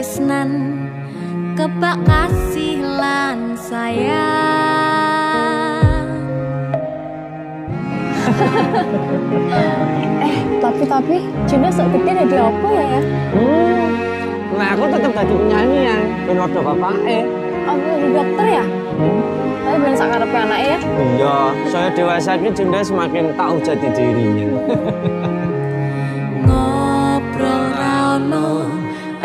tresnan kebak kasih lan sayang. Tapi Juna sok gede jadi apa ya? Nah aku tetap jadi penyanyi ya, ben waktu bapaknya. Aku jadi dokter ya? Tapi belum sakarepnya anaknya ya? Iya, saya dewasa ini Junda semakin tahu jati dirinya. Ngobrol rano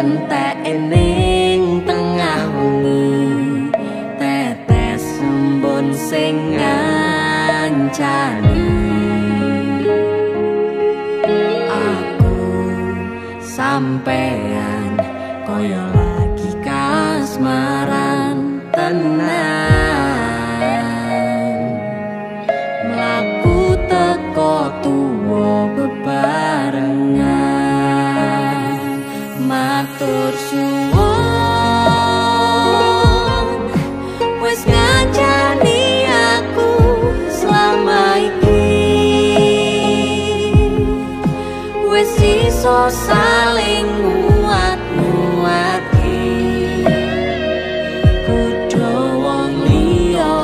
entek ening tengah wengi, tetes embun sing ngancani. Aku sampean koyo lagi kasmaran tenan. Mlaku teko tuwa bebarengan, matur suwun wis ngancani aku selama iki, wis iso saling nguat-nguati. Kudu wong liya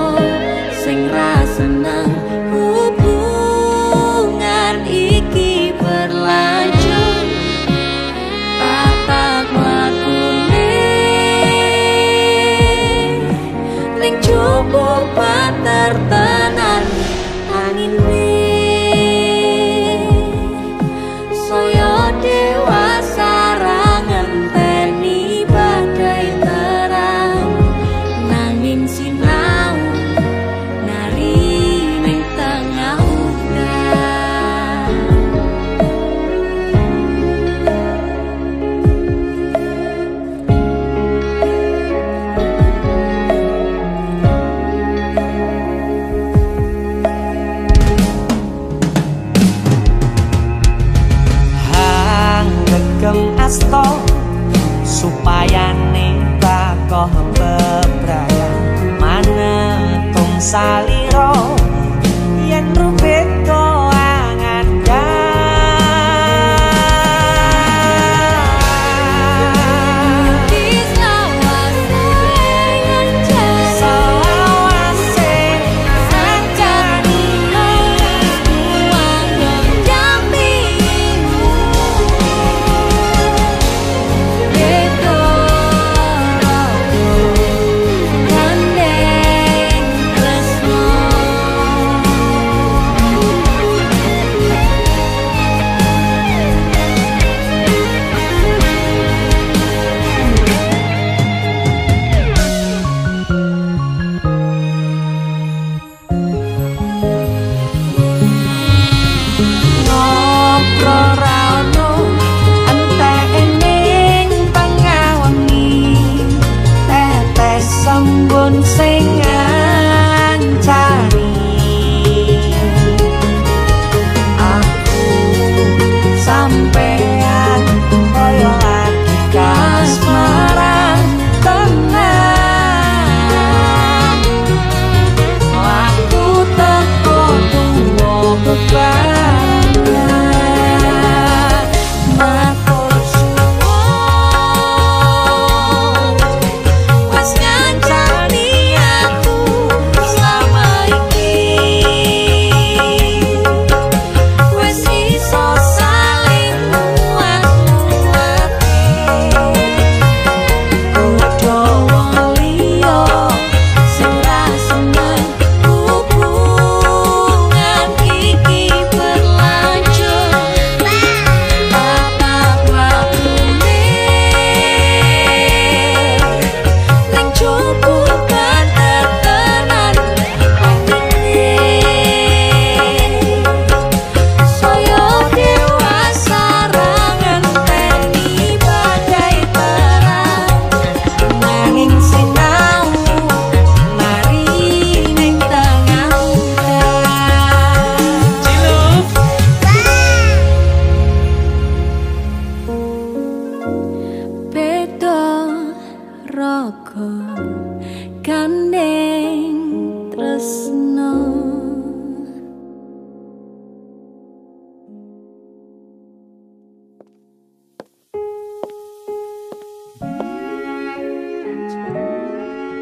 sing ra seneng hubungan iki berlanjut. Tatak lakune ning cukup patertenan angine saya dewasa ra ngenteni badai terang, nanging sinau nari ning tengah udan.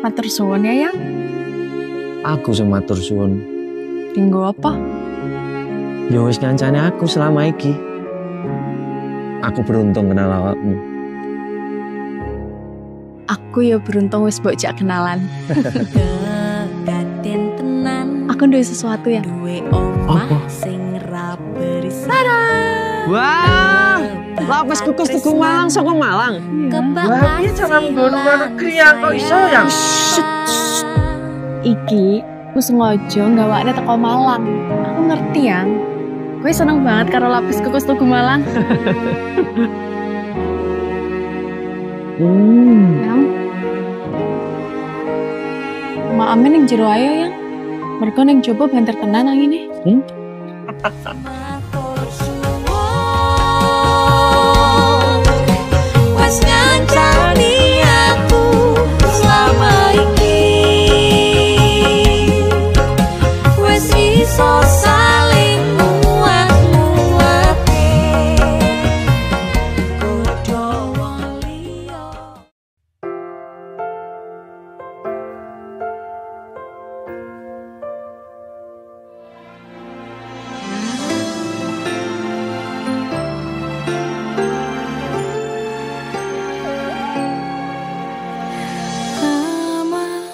Matur suwun ya, Yang. Aku sing matur suwun. Dinggo apa? Ya wis ngancane aku selama iki. Aku beruntung kenal awakmu. Aku ya beruntung wis mbok jak kenalan. Kedaden tenan. Aku duwe sesuatu ya. Duwe omah sing ra berisik. Wah, lapis kukus Tugu Malang saka Malang. Wah, piye cara nggono negeri kok iso ya? Iki aku sengaja gawakne teko Malang. Aku ngerti Yang. Gue seneng banget karo lapis kukus Tugu Malang. Yang. Maame ning jero ayo Yang. Mergo ning jowo banter tenan angine. Matur suwun. Wes ngancani aku selama iki. Wes iso saling muat-muate. Kudu wong liya. Lama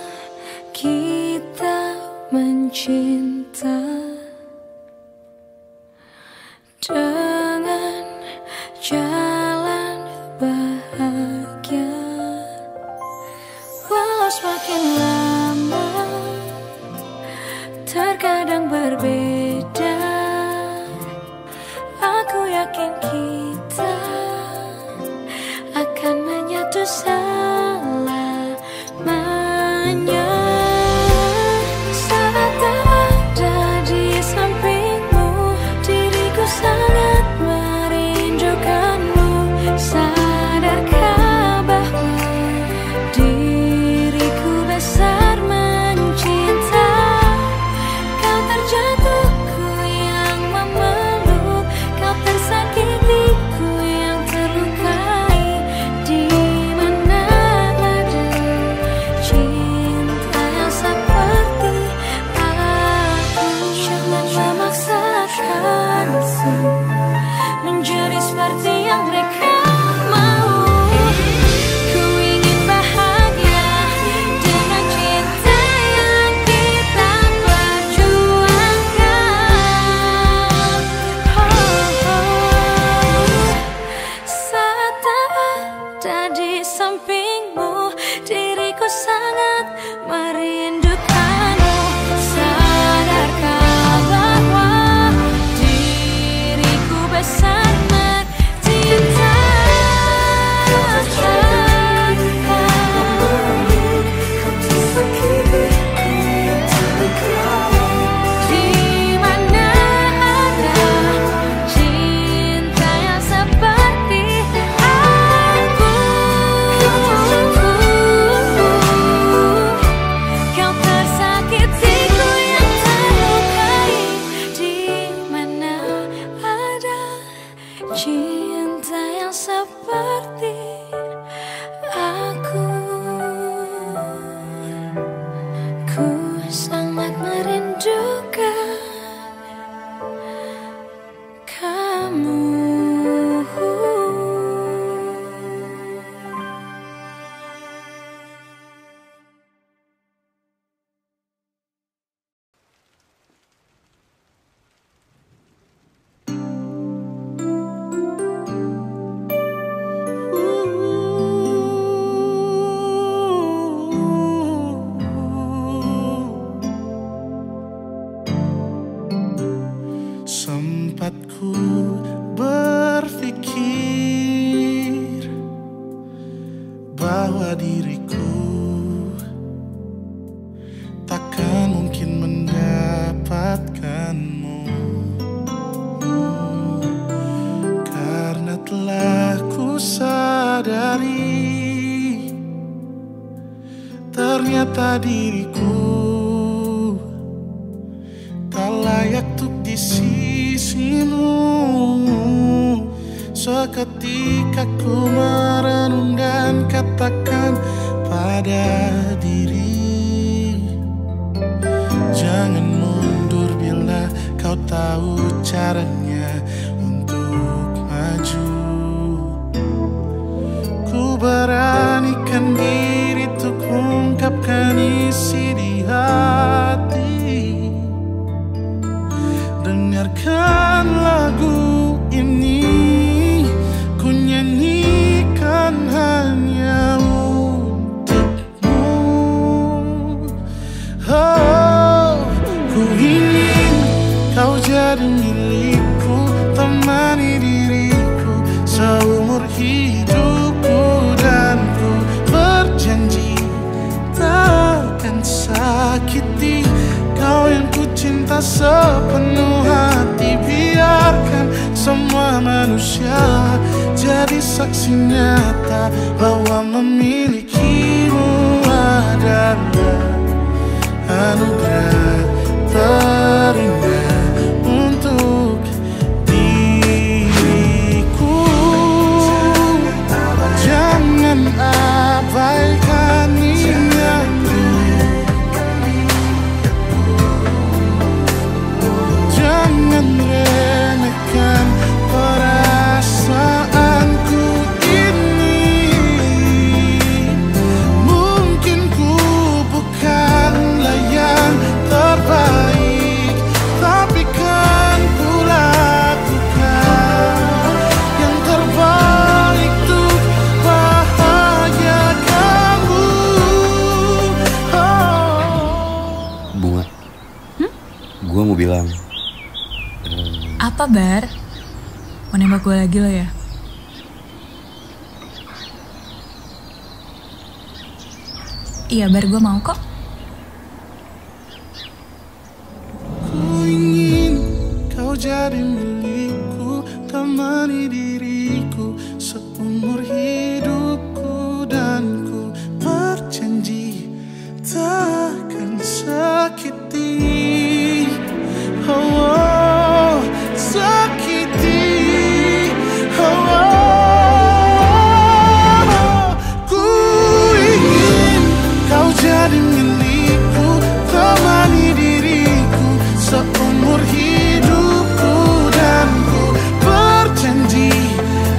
kita mencinta dengan jalan bahagia. Walau semakin lama terkadang berbeda, aku yakin kita akan menyatu selamanya. Saat ada di sampingmu, diriku sangat merindukanmu. Sadarkah bahwa diriku besar mencinta? Kau terjatuhku yang memeluk, kau tersakitiku yang terlukai. Di mana ada cinta yang seperti aku? Jangan memaksakan menjadi seperti yang mereka mau. Ku ingin bahagia dengan cinta yang kita perjuangkan. Saat ada di sampingmu, diriku sangat merindukanmu. Sadarkah bahwa diriku besar mencinta? Di mana ada cinta yang seperti aku? Kau tersakitiku yang terlukai. Di mana ada cinta yang seperti aku? Ku sangat merindukan kamu. Sempat ku berpikir bahwa diriku takkan mungkin mendapatkanmu, karena telah ku sadari ternyata diriku tak layak untuk di sisimu. Seketika ku merenung dan katakan pada diri tahu caranya untuk maju. Ku beranikan diri untuk ungkapkan isi di hati. Dengarkan lagu ini, ku nyanyikan hanya untukmu. Oh, ku ingin kau jadi milikku, temani diriku seumur hidupku. Dan ku berjanji takkan sakiti kau yang ku cinta sepenuh hati. Biarkan semua manusia jadi saksi nyata bahwa memilikimu adalah anugerah terindah untuk diriku. Jangan abaikan niatku, jangan remehkan perasaanku ini. Mungkin ku bukanlah yang terbaik, tapi kan ku lakukan yang terbaik untuk bahagiakanmu. Bunga, gue mau bilang. Apa, Bar? Mau nembak gue lagi lo ya? Iya, Bar, gue mau kok. Ku ingin kau jadi milikku, temani diriku seumur hidupku. Dan ku berjanji takkan sakiti, oh, sakiti, oh. Ku ingin kau jadi milikku, temani diriku seumur hidupku. Dan ku berjanji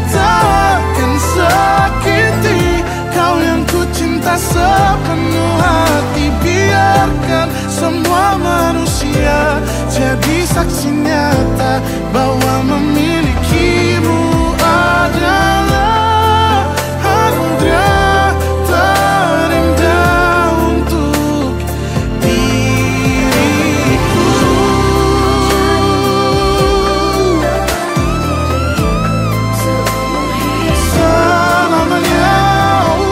takkan sakiti kau yang ku cinta sepenuh hati. Biarkan semua manusia jadi saksi nyata bahwa memilikimu adalah anugerah terindah untuk diriku. Selamanya,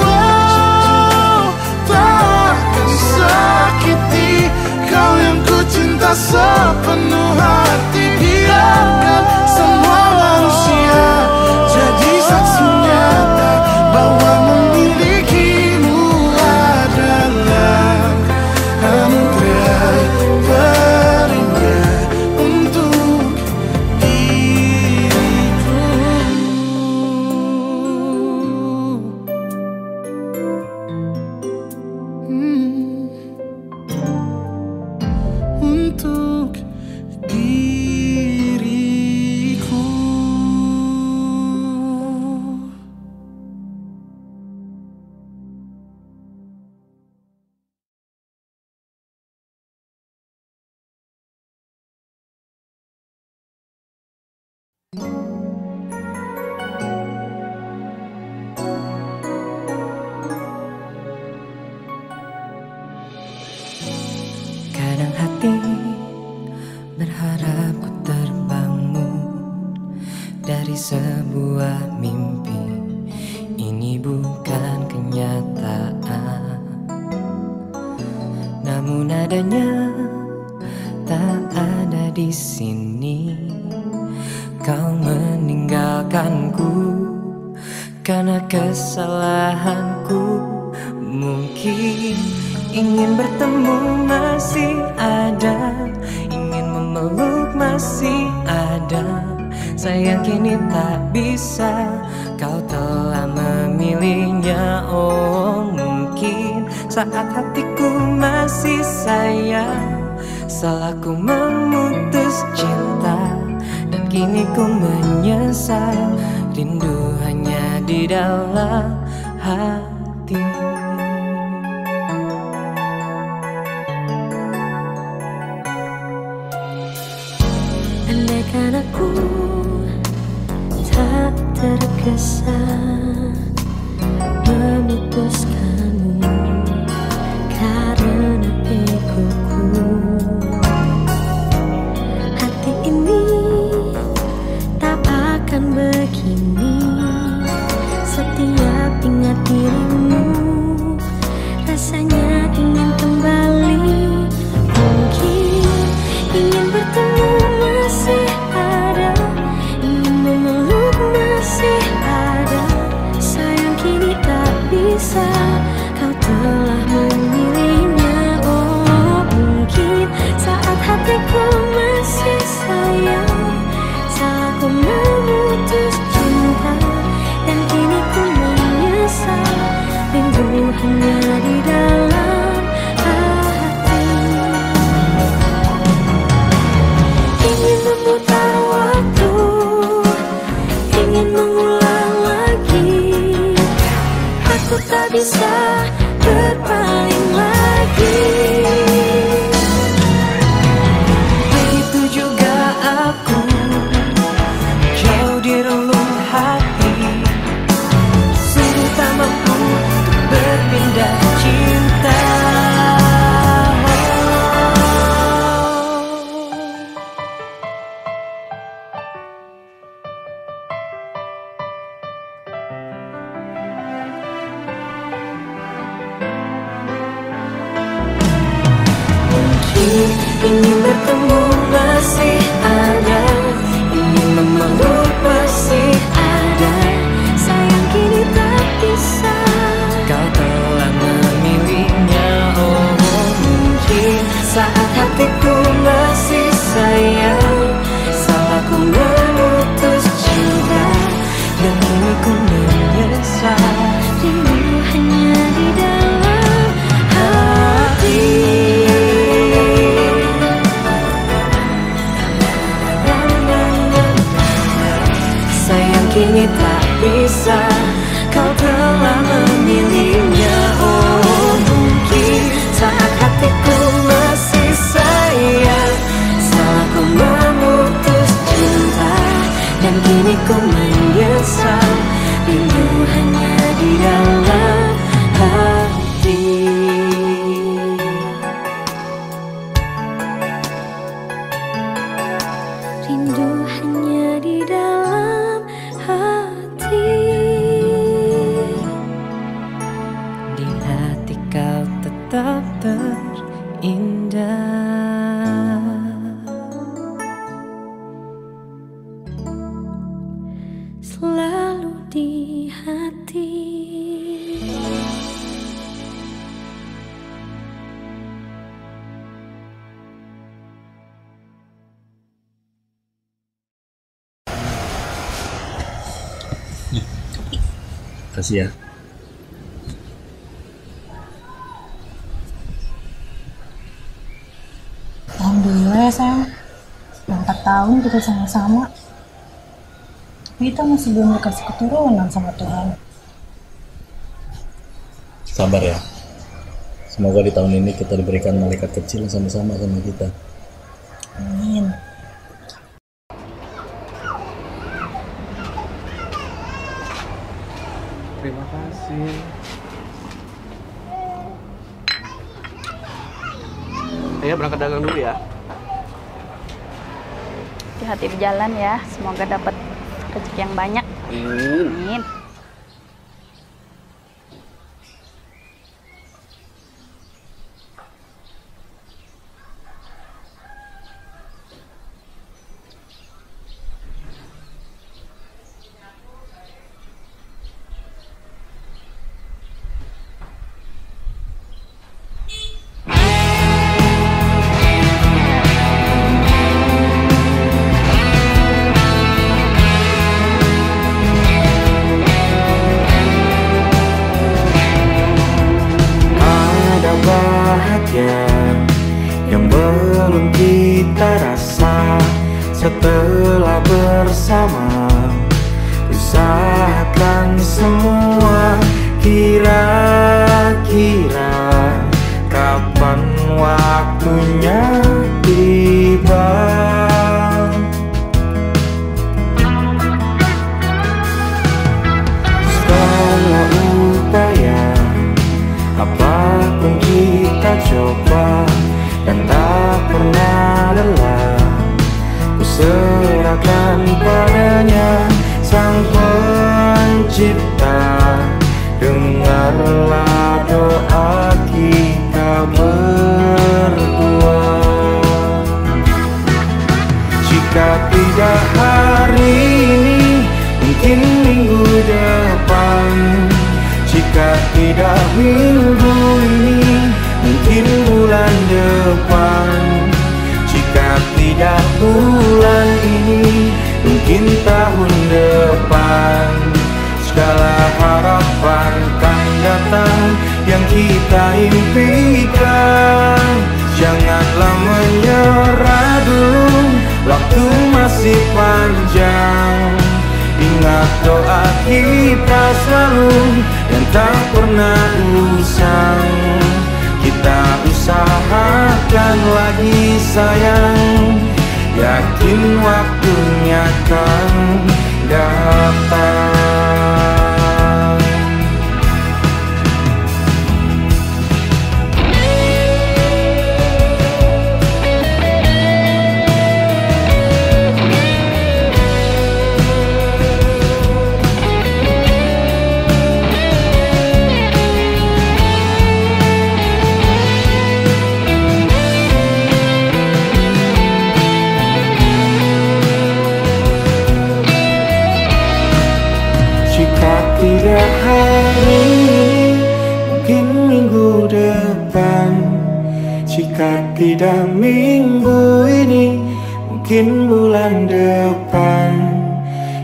oh, takkan sakiti kau yang ku cinta sepenuh hati. Biarkan semua manusia jadi saksi nyata bahwa memilikimu adalah anugerah terindah untuk diriku. Untuk diriku. Kadang hati berharap ku terbangun dari sebuah mimpi. Ini bukan kenyataan, namun adanya tak ada di sini. Kau meninggalkanku karena kesalahanku. Mungkin ingin bertemu masih ada, ingin memeluk masih ada. Sayang kini tak bisa, kau telah memilihnya. Oh mungkin saat hatiku masih sayang, salahku memutus cinta. kini ku menyesal. Rindu hanya di dalam hati. Andaikan aku tak tergesa memutuskanmu karena egoku, hati ini tak akan begini. Setiap ingat dirimu, rasanya ingin kembali. Mungkin ingin bertemu masih ada, ingin memeluk masih ada. Sayang kini tak bisa, kau telah memilihnya. Oh mungkin saat hatiku masih sayang, salah ku memutus cinta. Dan kini ku menyesal, rindu hanya di dalam hati. Ingin memutar waktu, ingin mengulang lagi. Aku tak bisa berpaling lagi. Begitu juga aku, jauh di relung hati. Sungguh tak mampu untuk berpindah cinta. Ingin bertemu masih ada, ingin memeluk masih ada. Sayang kini tak bisa, kau telah memilihnya. Oh mungkin saat hatiku masih sayang, salah ku memutus cinta. Dan kini ku menyesal, rindu hanya di dalam hati. Kini tak bisa, kau telah memilihnya. Oh mungkin saat hatiku masih sayang, salah ku memutus cinta. Dan kini ku menyesal, rindu hanya di dalam hati. Rindu hanya di dalam hati. Di hati kau tetap terindah, selalu di hati. Kasih ya. Alhamdulillah ya sayang, 4 tahun kita sama-sama. Kita masih belum dikasih keturunan sama Tuhan. Sabar ya. Semoga di tahun ini kita diberikan malaikat kecil yang sama-sama sama kita. Amin. Terima kasih. Ayo berangkat dagang dulu ya. Hati-hati di jalan ya, semoga dapat rezeki yang banyak. Amin. setelah bersama, usahakan semua. Kira-kira kapan waktunya tiba? Segala upaya, apapun kita coba, dan tak pernah lelah, ku serahkan padanya. Sang Pencipta, dengarlah doa kita berdua. Jika tidak hari ini, mungkin minggu depan. Jika tidak minggu ini, mungkin bulan depan. Jika tidak bulan ini, mungkin tahun depan. Segala harapan kan datang yang kita impikan. Janganlah menyerah dulu, waktu masih panjang. Ingat doa kita selalu yang tak pernah usang. Kita usahakan lagi sayang, yakin waktunya kan datang. Tidak hari ini, mungkin minggu depan. Jika tidak minggu ini, mungkin bulan depan.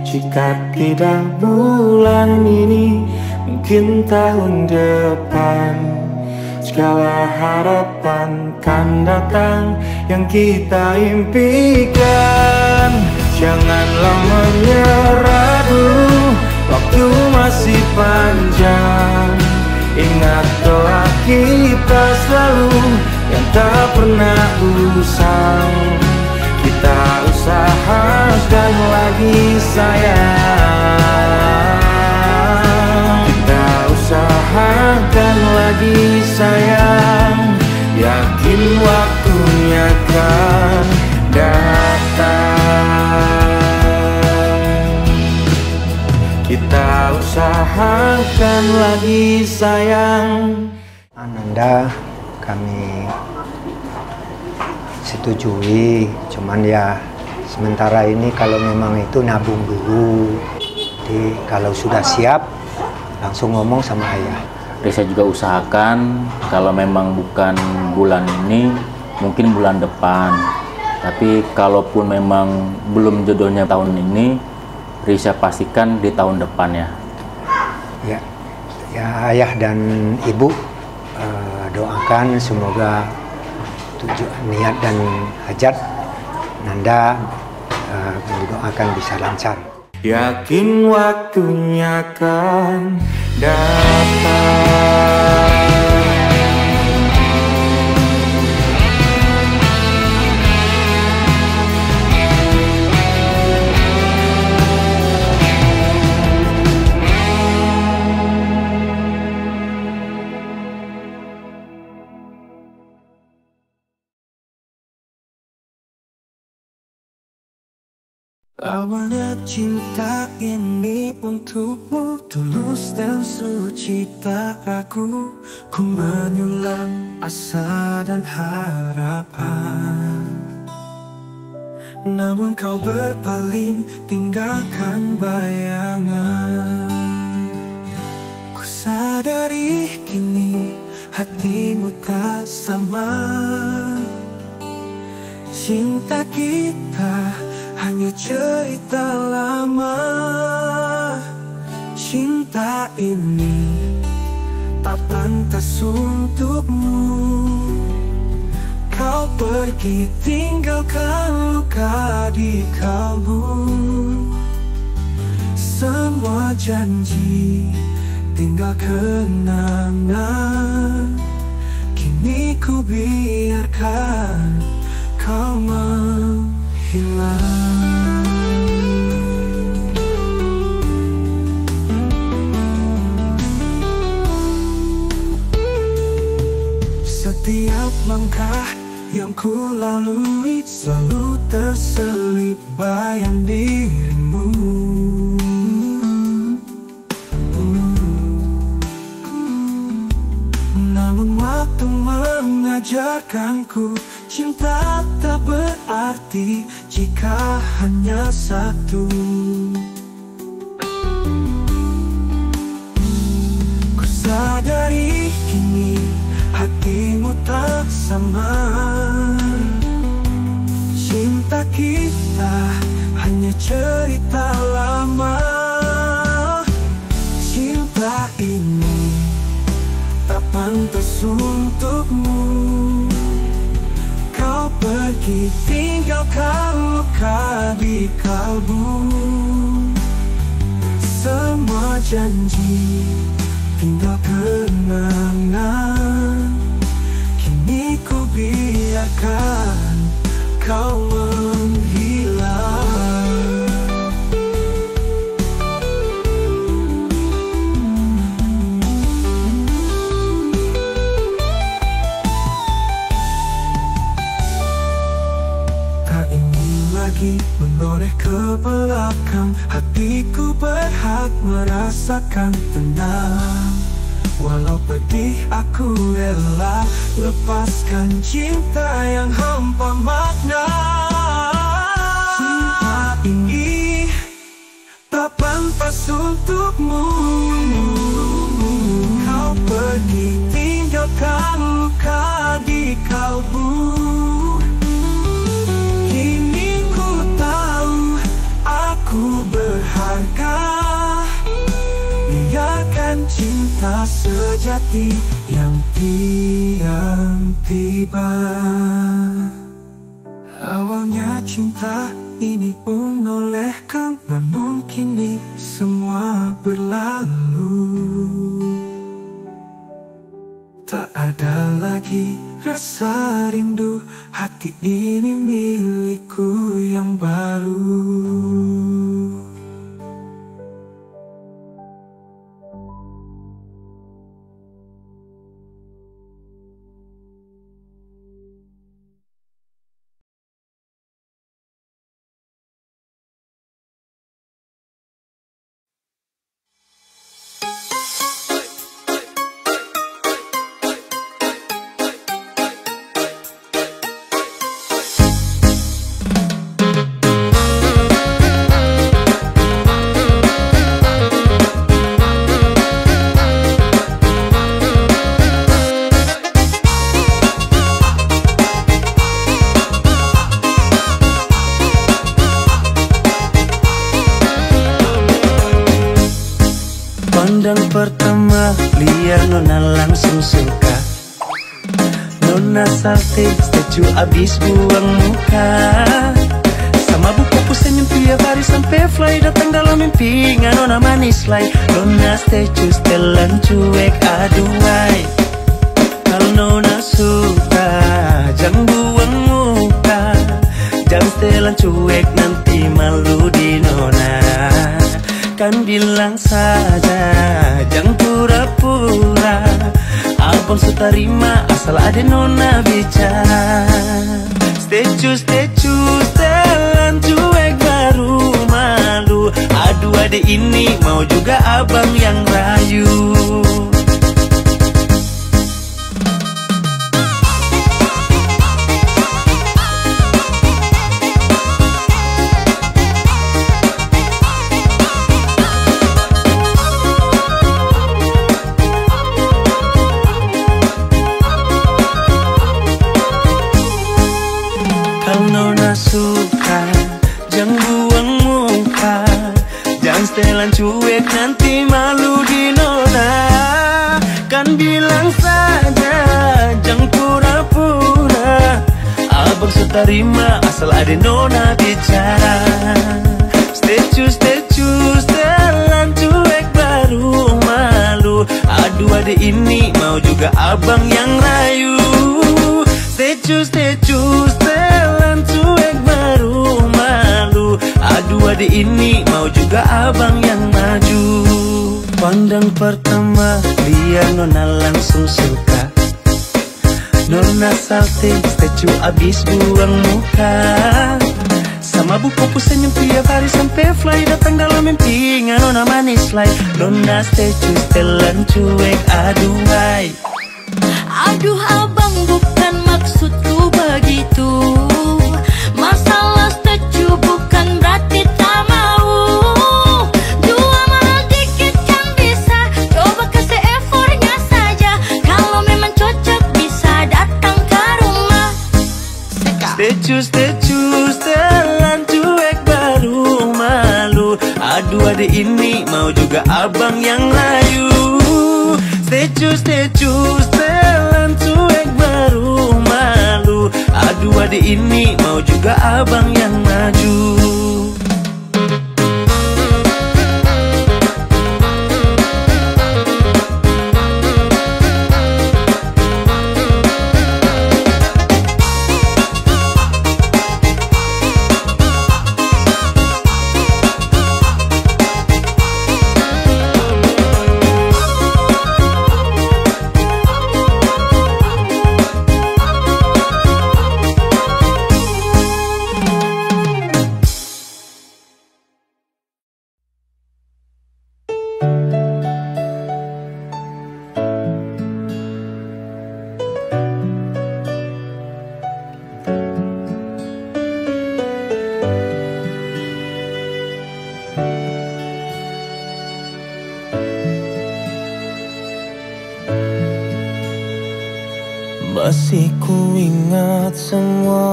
Jika tidak bulan ini, mungkin tahun depan. Segala harapan kan datang yang kita impikan. Janganlah menyerah dulu, waktu masih panjang. Ingat doa kita selalu yang tak pernah usang. Kita usahakan lagi sayang. Kita usahakan lagi sayang, yakin waktunya kan datang. Kita usahakan lagi sayang. Ananda kami setujui, cuman ya sementara ini kalau memang itu nabung dulu. Jadi kalau sudah siap langsung ngomong sama ayah. Risa juga usahakan kalau memang bukan bulan ini, mungkin bulan depan. Tapi kalaupun memang belum jodohnya tahun ini, Risa pastikan di tahun depan ya. Ya ayah dan ibu doakan semoga tujuan niat dan hajat Nanda didoakan bisa lancar. Yakin waktunya kan datang. Awalnya cinta ini untukmu, tulus dan suci tak ragu. Ku menyulam asa dan harapan, namun kau berpaling tinggalkan bayangan. Ku sadari kini hatimu tak sama. Cinta kita hanya cerita lama. Cinta ini tak pantas untukmu. Kau pergi tinggalkan luka di kalbu. Semua janji tinggal kenangan. Kini ku biarkan kau menghilang. Setiap langkah yang ku lalui selalu terselip bayang dirimu. Namun waktu mengajarkanku, cinta tak berarti jika hanya satu. Ku sadari kini hatimu tak sama. Cinta kita hanya cerita lama. Cinta ini tak pantas untukmu. Kau pergi tinggalkan luka di kalbu. Semua janji tinggal kenangan. Kini ku biarkan kau menghilang. Tak ingin lagi menoleh ke belakang. Hatiku berhak merasakan tenang. Walau pedih aku rela lepaskan cinta yang hampa makna. Cinta ini tak pantas untukmu. Kau pergi tinggalkan luka di kalbu. Kini ku tahu aku berharga. Biarkan cinta sejati yang tiba. Awalnya cinta ini menolehkan, namun kini semua berlalu. Tak ada lagi rasa rindu, hati ini milikku yang baru. Pandang pertama liar nona langsung suka. Nona salting statue abis buang muka. Sama buku senyum tiap hari sampai fly. Datang dalam mimpi nona manis lay. Nona statue setelan cuek aduhai. Kalau nona suka jangan buang muka. Jangan setelan cuek nanti malu di nona. Kan bilang saja, jangan pura-pura. Abang suka terima asal ada nona bicara. Statue setelan cuek baru malu. Aduh adek ini mau juga abang yang rayu. Nona suka asal ada nona bicara. Stay choose, telan cuek baru malu. Aduh adek ini mau juga abang yang rayu. Stay choose, telan cuek baru malu. Aduh adek ini mau juga abang yang maju. Pandang pertama lihat nona langsung suka. Nona salting, statue abis buang muka. Sama buku senyum tiap hari sampai fly. Datang dalam mimpi nona manis like. Nona statue telan cuek aduhai. Aduh abang bukan maksudku begitu. Masalah statue bukan berarti tak mau. Dua mahal dikit kan bisa. Coba kasih effortnya saja. Kalau memang cocok bisa datang ke rumah. Statue, telan cuek baru malu. Aduh adek ini mau juga abang yang layu. Statue, telan cuek baru malu. Aduh adek ini mau juga abang yang maju. Masih ku ingat semua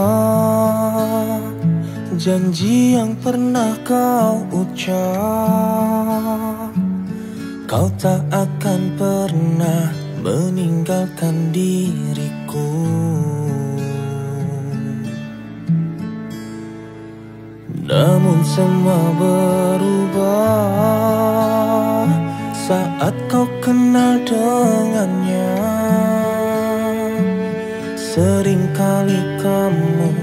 janji yang pernah kau ucap. Kau tak akan pernah meninggalkan diriku. Namun semua berubah saat kau kenal dengannya. Seringkali kamu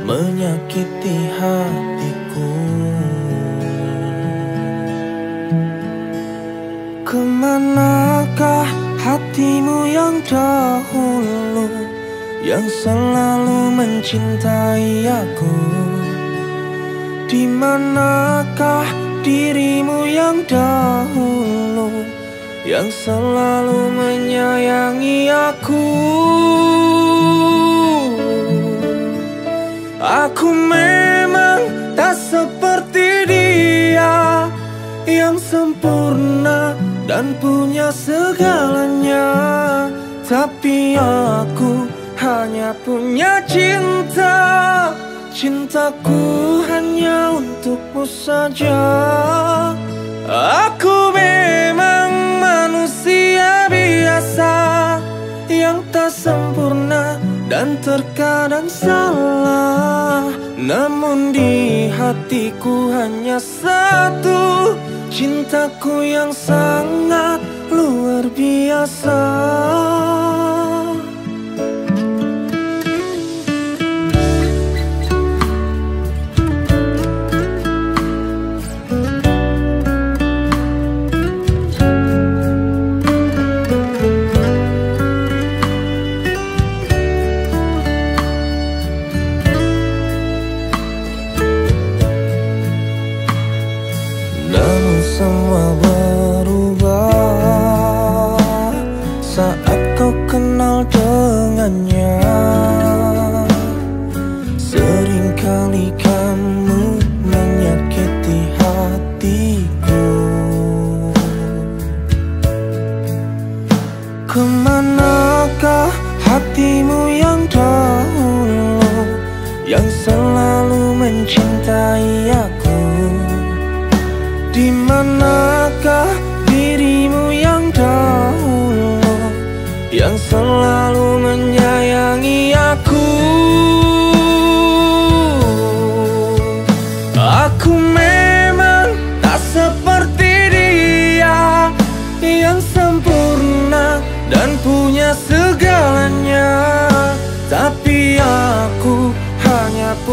menyakiti hatiku. Kemanakah hatimu yang dahulu, yang selalu mencintai aku? Di manakah dirimu yang dahulu, yang selalu menyayangi aku? Aku memang tak seperti dia, yang sempurna dan punya segalanya. Tapi aku hanya punya cinta. Cintaku hanya untukmu saja. Aku memang manusia biasa, yang tak sempurna dan terkadang salah. Namun di hatiku hanya satu, cintaku yang sangat luar biasa. Semua berubah saat kau kenal dengannya. Seringkali kamu menyakiti hatiku. Kemanakah hatimu yang dahulu, yang selalu mencintai aku? Di manakah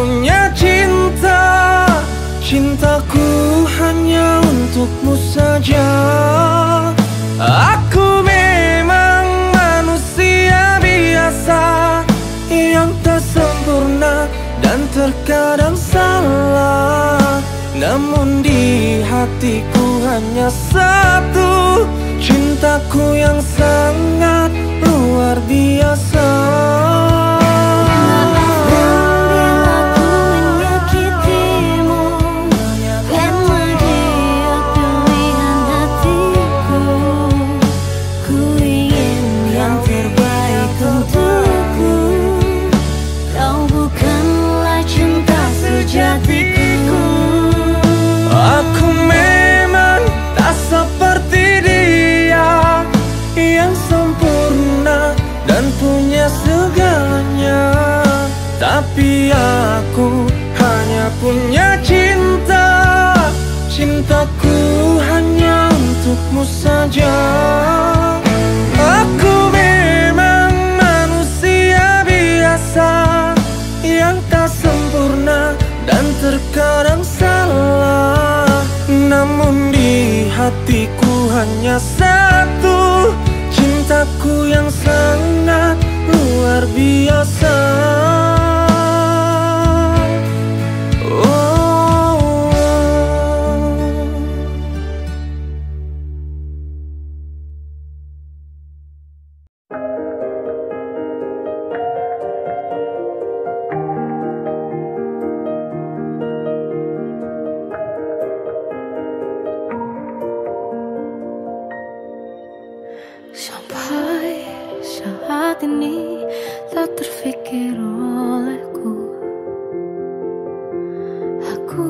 punya cinta. Cintaku hanya untukmu saja. Aku memang manusia biasa yang tak sempurna dan terkadang salah. Namun di hatiku hanya satu, cintaku yang sangat luar biasa. Aku memang tak seperti dia yang sempurna dan punya segalanya, tapi aku hanya punya cinta. Cintaku hanya untukmu saja. Aku memang manusia biasa yang tak sempurna dan terkadang salah. Namun di hatiku hanya satu, cintaku yang sangat luar biasa. Sampai saat ini tak terfikir olehku, aku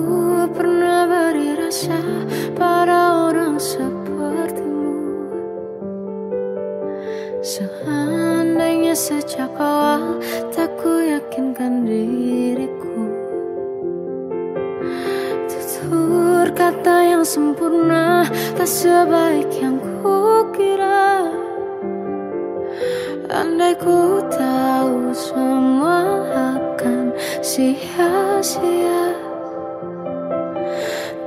pernah beri rasa pada orang sepertimu. Seandainya sejak awal tak ku yakinkan diriku, tutur kata yang sempurna tak sebaik yang ku kira. Andai ku tahu semua akan sia-sia,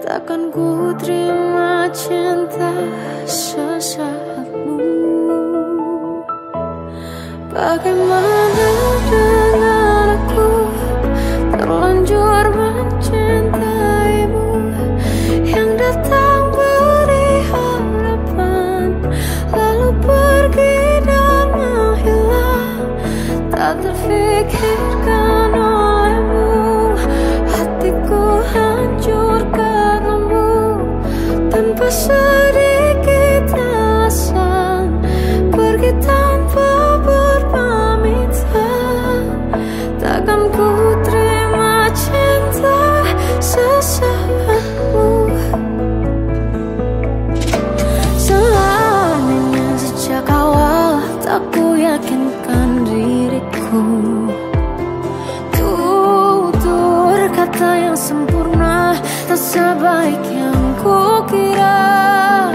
takkan ku terima cinta sesaatmu. Bagaimana dengan aku terlanjur mencintaimu, yang datang beri harapan lalu pergi dan menghilang. Tak terfikirkan olehmu, hatiku hancur karenamu. Tanpa sedikit alasan pergi tanpa berpamitan, takkan ku terima cinta sesaatmu. Seandainya sejak awal tak ku yakinkan diriku, tutur kata yang sempurna tak sebaik yang ku kira.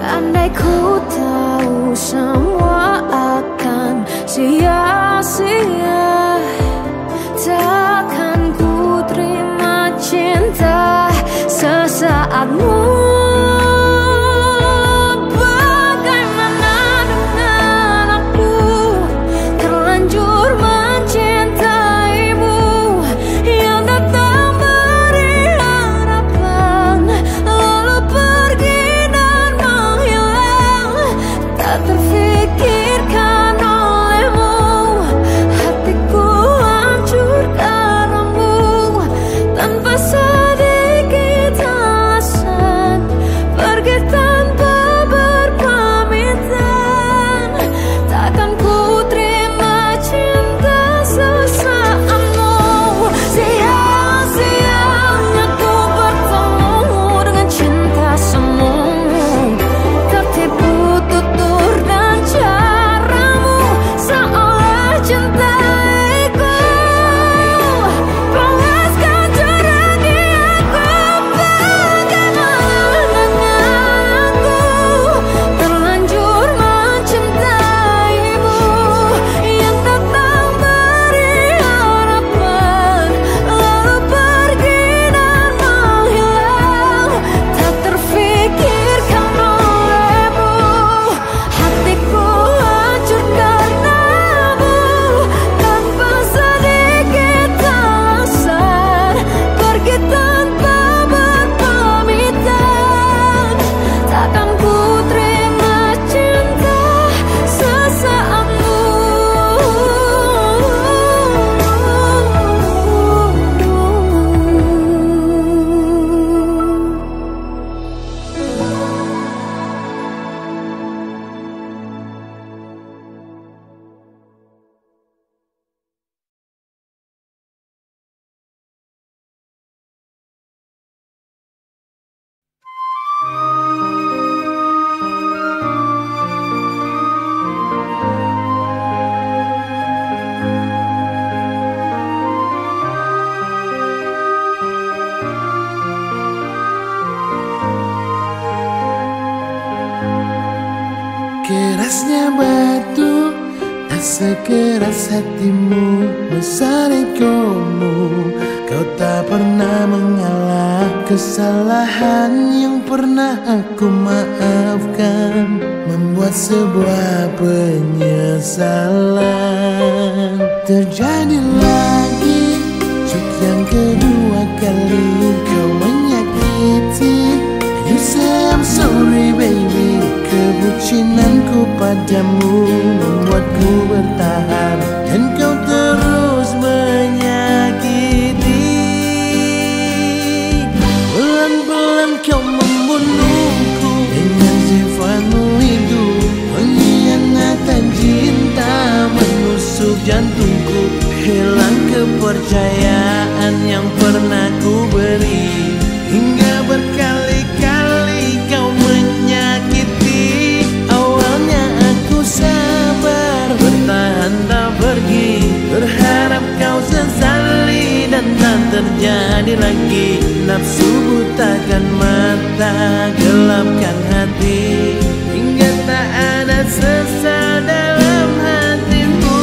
Andai ku tahu semua akan sia-sia, takkan ku terima cinta sesaatmu. Terfikirkan olehmu, hatiku kerasnya batu, tak sekeras hatimu besar egomu. Kau tak pernah mengalah kesalahan yang pernah aku maafkan, membuat sebuah penyesalan. Terjadi lagi cuk yang kedua kali kau menyakiti. You say I'm sorry baby, kebucinanku padamu membuatku bertahan, dan kau terus menyakiti. Pelan-pelan kau membunuhku dengan sifatmu itu, pengkhianatan cinta menusuk jantungku. Hilang kepercayaan yang pernah ku beri, hingga berkali-kali kau menyakiti. Awalnya aku sabar, bertahan tak pergi, berharap kau sesali dan tak terjadi lagi. Nafsu butakan mata, gelapkan hati, hingga tak ada sesa dalam hatimu.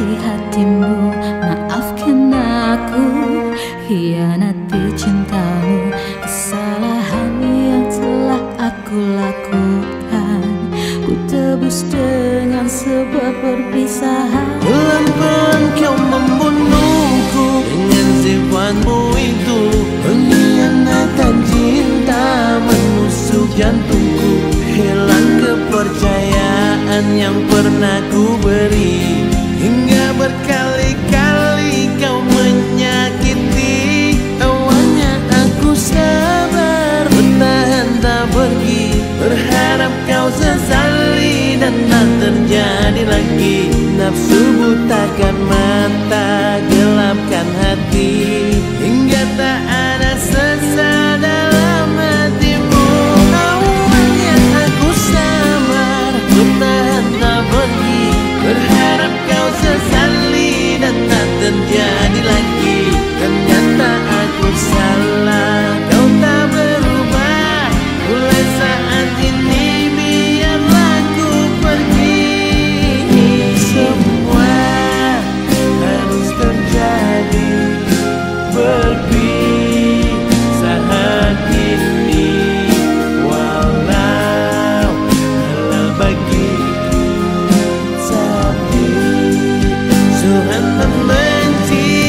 Hatimu, maafkan aku hianati cintamu, kesalahan yang telah aku lakukan ku tebus dengan sebuah perpisahan. Pelan-pelan kau membunuhku dengan sifatmu itu, pengkhianatan cinta menusuk jantungku. Hilang kepercayaan yang pernah ku beri, hingga berkali-kali kau menyakiti. Awalnya aku sabar, bertahan tak pergi, berharap kau sesali dan tak terjadi lagi. Nafsu butakan mata, gelapkan hati, hingga tak ada sesa dalam hatimu. Awalnya aku sabar, bertahan tak pergi, berharap kau sesali dan tak terjadi lagi. Ternyata aku salah, kau tak berubah. Mulai saat ini biarlah ku pergi. Semua harus terjadi, berpisah ini, walau lelah bagiku, tapi Tuhan membenci.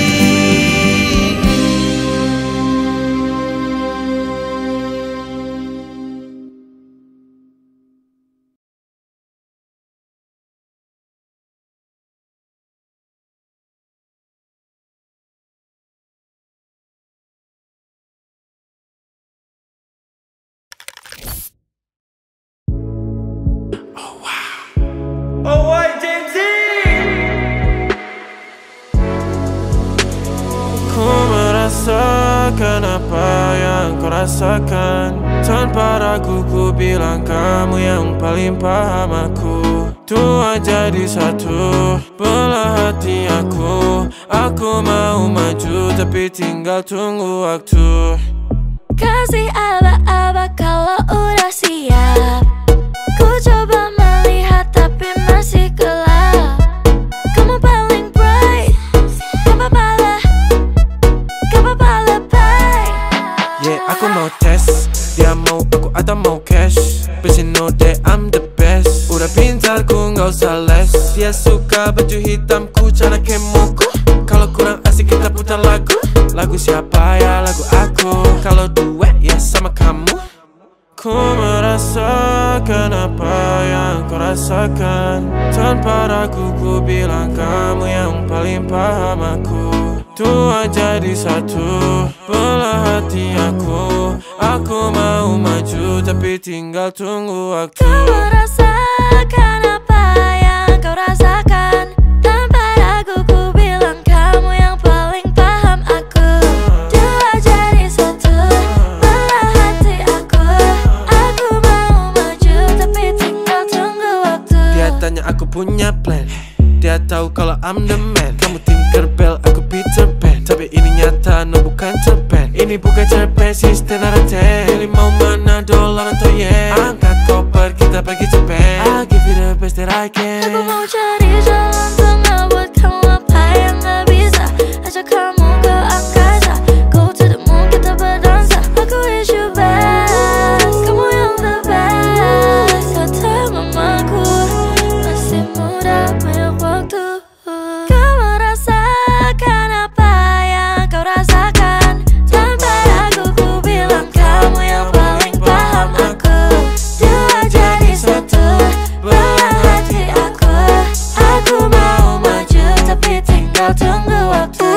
Oh, why James Z? Ku merasakan apa yang kau rasakan. Tanpa ragu ku bilang kamu yang paling paham aku. Tua jadi satu, belah hati aku. Aku mau maju tapi tinggal tunggu waktu. Kasih aba-aba kalau udah siap. Ku coba melihat tapi masih gelap. Kamu paling bright, gak apa-apa lebay. Yeah, aku mau tes, dia mau aku atau mau cash. But you know that I'm the best. Udah pintar ku gak usah les. Dia suka baju hitamku, cara kemuku. Kalau kurang asik kita putar lagu. Lagu siapa ya? Lagu aku. Kalau duet ya sama kamu. Ku merasakan apa yang kau rasakan. Tanpa ragu ku bilang kamu yang paling paham aku. Tua jadi satu, belah hati aku. Aku mau maju tapi tinggal tunggu waktu. Kau merasakan apa yang kau rasakan. Tanpa ragu ku bilang kamu yang paling paham aku. Pokoknya aku punya plan. Dia tahu kalau I'm the man. Kamu Tinkerbell, aku Peter Pan. Tapi ini nyata, no bukan cerpen. Ini bukan cerpen, sistem narate. Pilih mau mana, dolar atau yen. Angkat koper, kita pergi Japan. I'll give you the best that I can. Aku mau cari jalan tengah buat kamu apa yang gak bisa. Ajak kamu ke angkasa, go to the moon, kita berdansa. Aku wish you best, kamu yang the best. Kata mamaku, masih muda, banyak waktu. Kau merasakan apa yang kau rasakan. Tanpa ragu ku bilang kamu yang paling paham aku. Dua jadi satu, belah hati aku. Aku mau maju tapi tinggal tunggu waktu.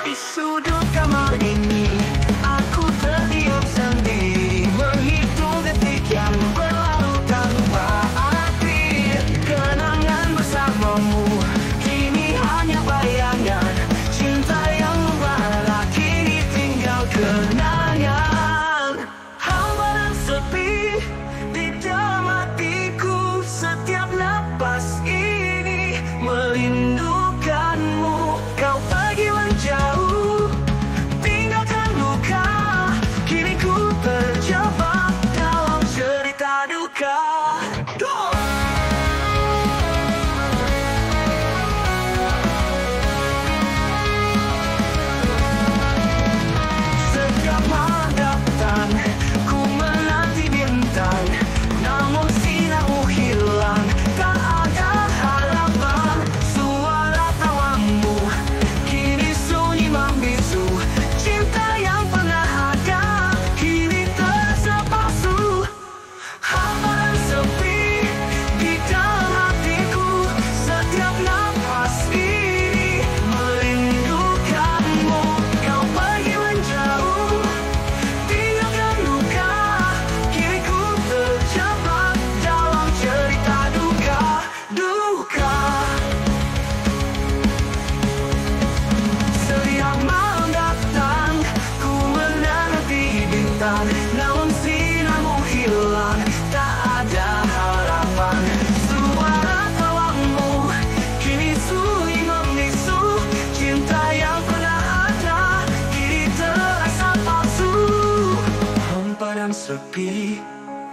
Di sudut kamar ini aku terdiam sendiri, menghitung detik yang berlalu tanpa arti. Kenangan bersamamu kini hanya bayangan. Cinta yang membara kini tinggal kenangan. Hampa dan sepi di dalam hatiku. Setiap napas ini merindukanmu. Kau pergi menjauh, tinggalkan luka. Kini ku terjebak dalam cerita duka. Setiap malam datang, ku menanti bintang. Namun sinarmu hilang, tak ada harapan. Suara tawamu kini sunyi membisu. Cinta yang pernah ada kini terasa palsu. Hampa dan sepi di dalam hatiku. Setiap napas ini merindukanmu. Kau pergi menjauh, tinggalkan luka. Kini ku terjebak dalam cerita duka. Setiap malam datang, ku menanti bintang. Namun sinarmu hilang, tak ada harapan. Suara tawamu kini sunyi membisu. Cinta yang pernah ada kini terasa palsu. Hampa dan sepi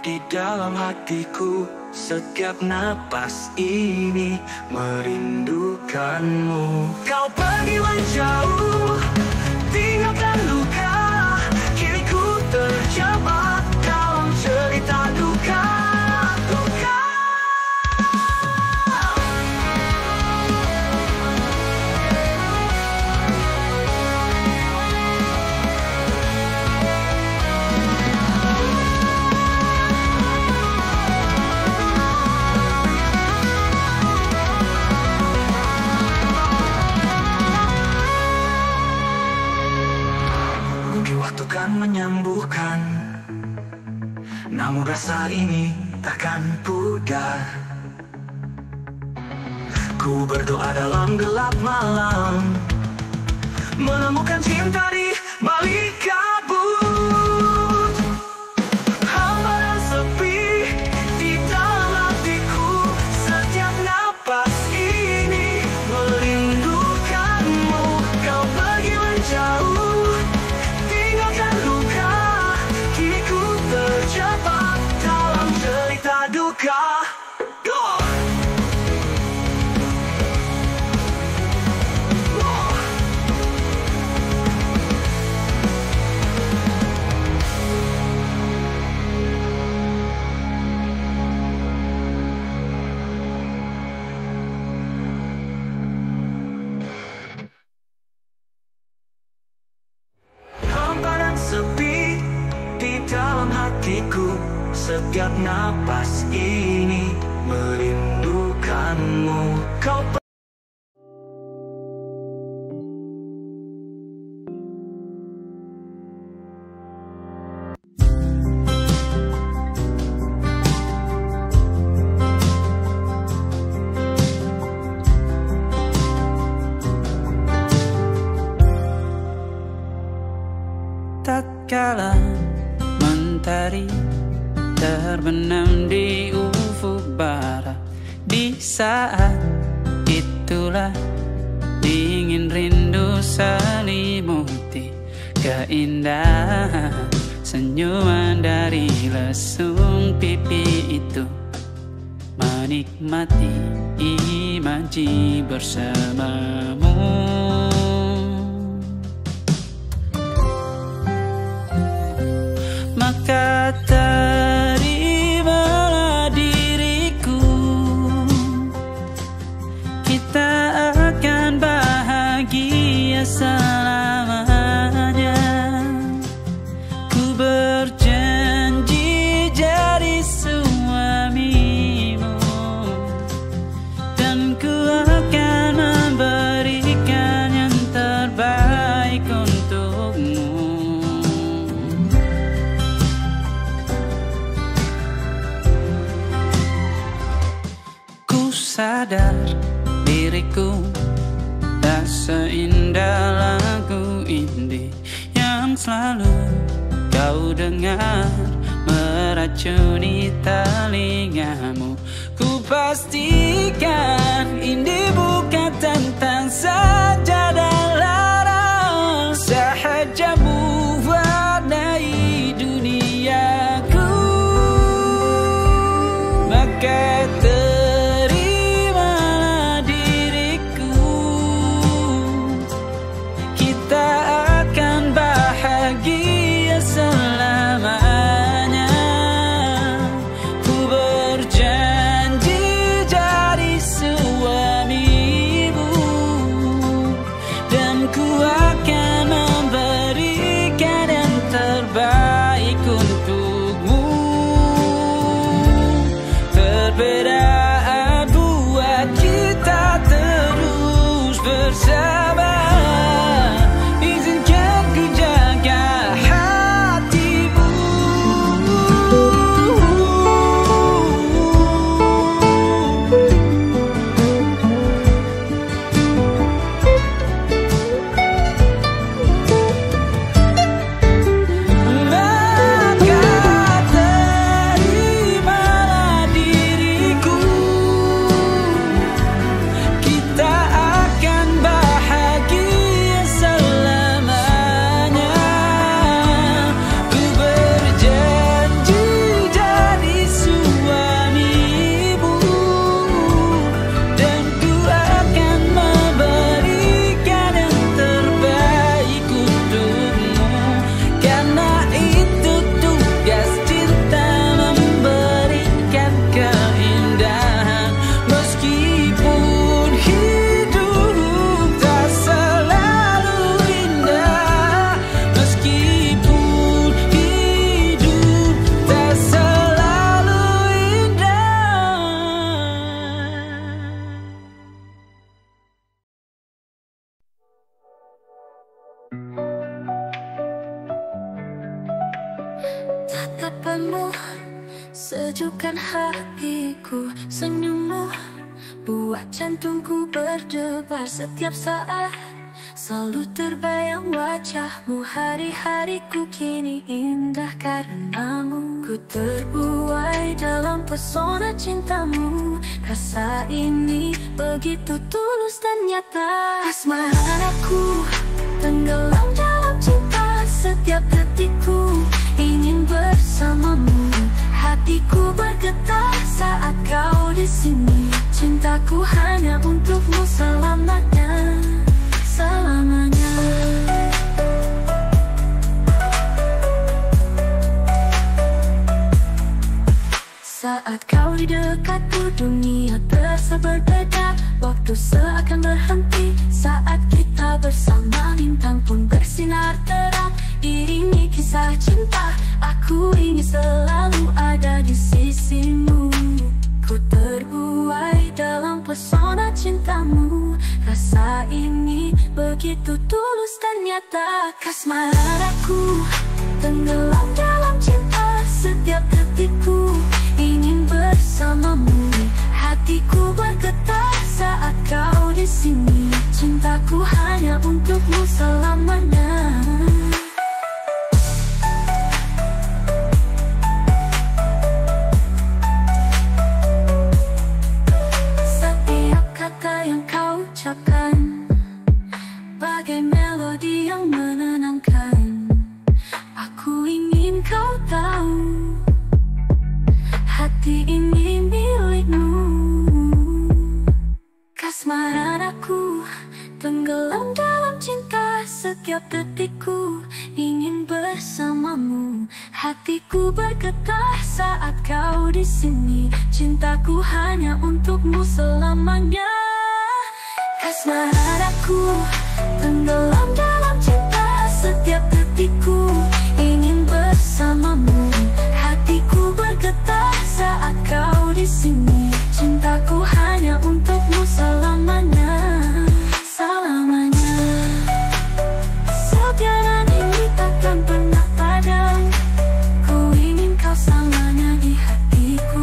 di dalam hatiku. Setiap napas ini merindukanmu. Kau pergi menjauh, tinggalkan luka. Kini ku terjebak dalam cerita duka. Mungkin waktu kan menyembuhkan, namun rasa ini takkan pudar. Ku berdoa dalam gelap malam, menemukan cinta di balik kabut. Hampa dan sepi di dalam hatiku. Setiap napas ini merindukanmu. Kau pergi menjauh, tinggalkan luka. Kini ku terjebak dalam cerita duka. dalam hatiku. Setiap napas ini merindukanmu. Kau tatkala mentari terbenam di ufuk barat, di saat itulah dingin rindu selimuti keindahan senyuman dari lesung pipi itu, menikmati imaji bersamamu. Maka terimalah diriku, kita akan bahagia selamanya. Ku berjanji jadi suamimu, dan ku akan memberikan yang terbaik untukmu. Sadar diriku tak seindah lagu indie yang selalu kau dengar meracuni telingamu. Ku pastikan indie bukan tentang saja dan larang, sahaja mewarnai duniaku. Maka perbedaan buat kita terus bersama. Izinkan ku jaga hatimu. Tatapanmu sejukkan hatiku, senyummu buat jantungku berdebar setiap saat. Selalu terbayang wajahmu, hari-hariku kini indah karenamu. Ku terbuai dalam pesona cintamu, rasa ini begitu tulus dan nyata. Asmaraku tenggelam dalam cinta, setiap detikku ingin bersamamu. Hatiku bergetar saat kau di sini. Cintaku hanya untukmu selamanya, selamanya. Saat kau di dekatku, dunia terasa berbeda. Waktu seakan berhenti saat kita bersama. Bintang pun bersinar terang, Iringi kisah cinta, aku ingin selalu ada di sisimu. Ku terbuai dalam pesona cintamu. Rasa ini begitu tulus dan nyata. Kasmaran aku tenggelam dalam cinta. Setiap detikku ingin bersamamu. Hatiku bergetar saat kau di sini. Cintaku hanya untukmu selamanya. Setiap kata yang kau ucapkan bagai melodi yang menenangkan. Aku ingin kau tahu, hati ini milikmu. Kasmaran aku tenggelam dalam cinta. Setiap detikku ingin bersamamu. Hatiku bergetar saat kau di sini. Cintaku hanya untukmu selamanya. Kasmaran aku tenggelam dalam cinta. Setiap detikku ingin bersamamu. Hatiku bergetar saat kau di sini. Cintaku hanya untukmu selamanya. Selamanya. Sepiaran ini takkan pernah padam. Ku ingin kau selamanya di hatiku.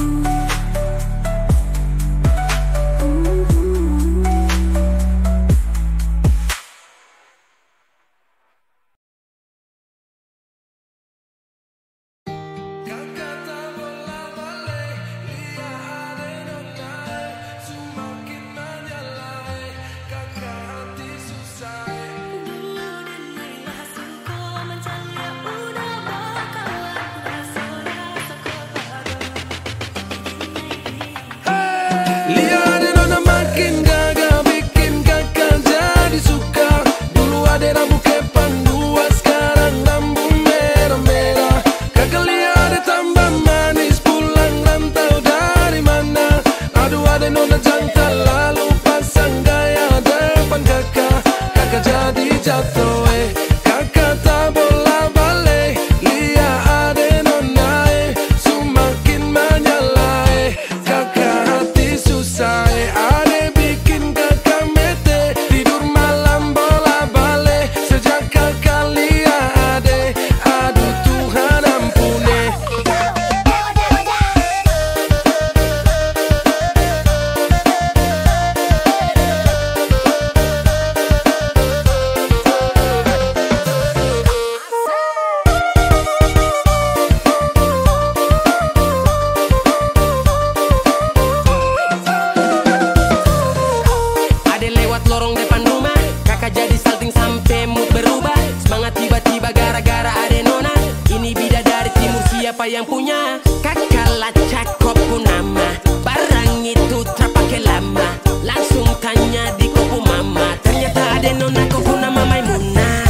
Yang punya kakak cakep pun nama. Barang itu terpakai lama. Langsung tanya di kopu mama. Ternyata ada nona kopu nama Maimunah.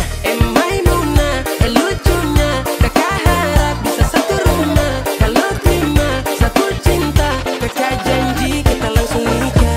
Maimunah, lucunya kakak harap bisa satu rumah. Kalau terima satu cinta, kakak janji kita langsung nikah.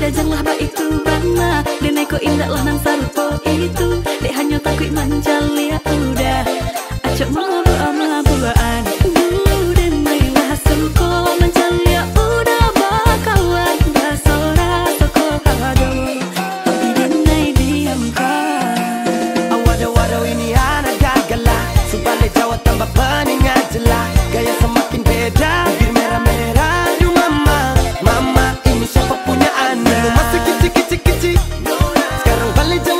Janganlah ba itu bangna Deneko indahlah nang sarupo itu Dek hanya takut manjalia udah Acok mabu ama-buaan Denailah suko manjalia udah Bakawan basora toko hado Tapi denai diamkan Awado-wado ini anak gagalah Subalik Jawa tambah peningat jelas Gaya semakin beda Bibir merah-merah Aduh mama, mama ini siapa punya anak Dulu masih kecil-kecil Sekarang balik jauh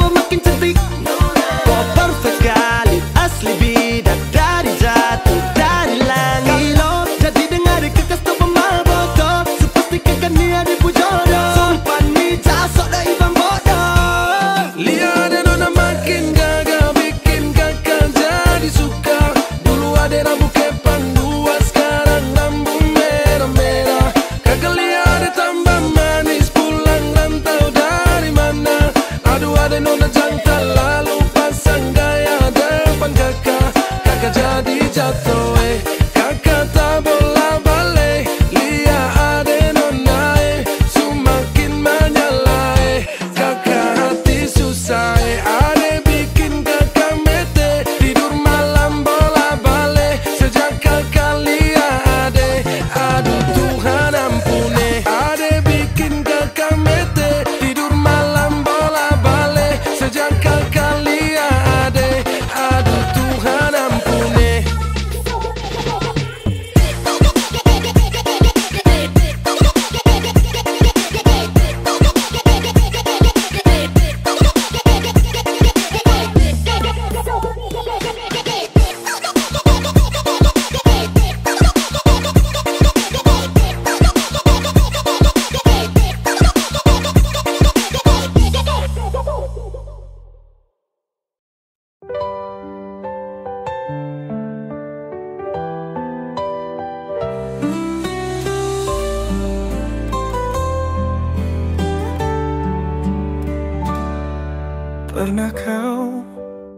Pernah kau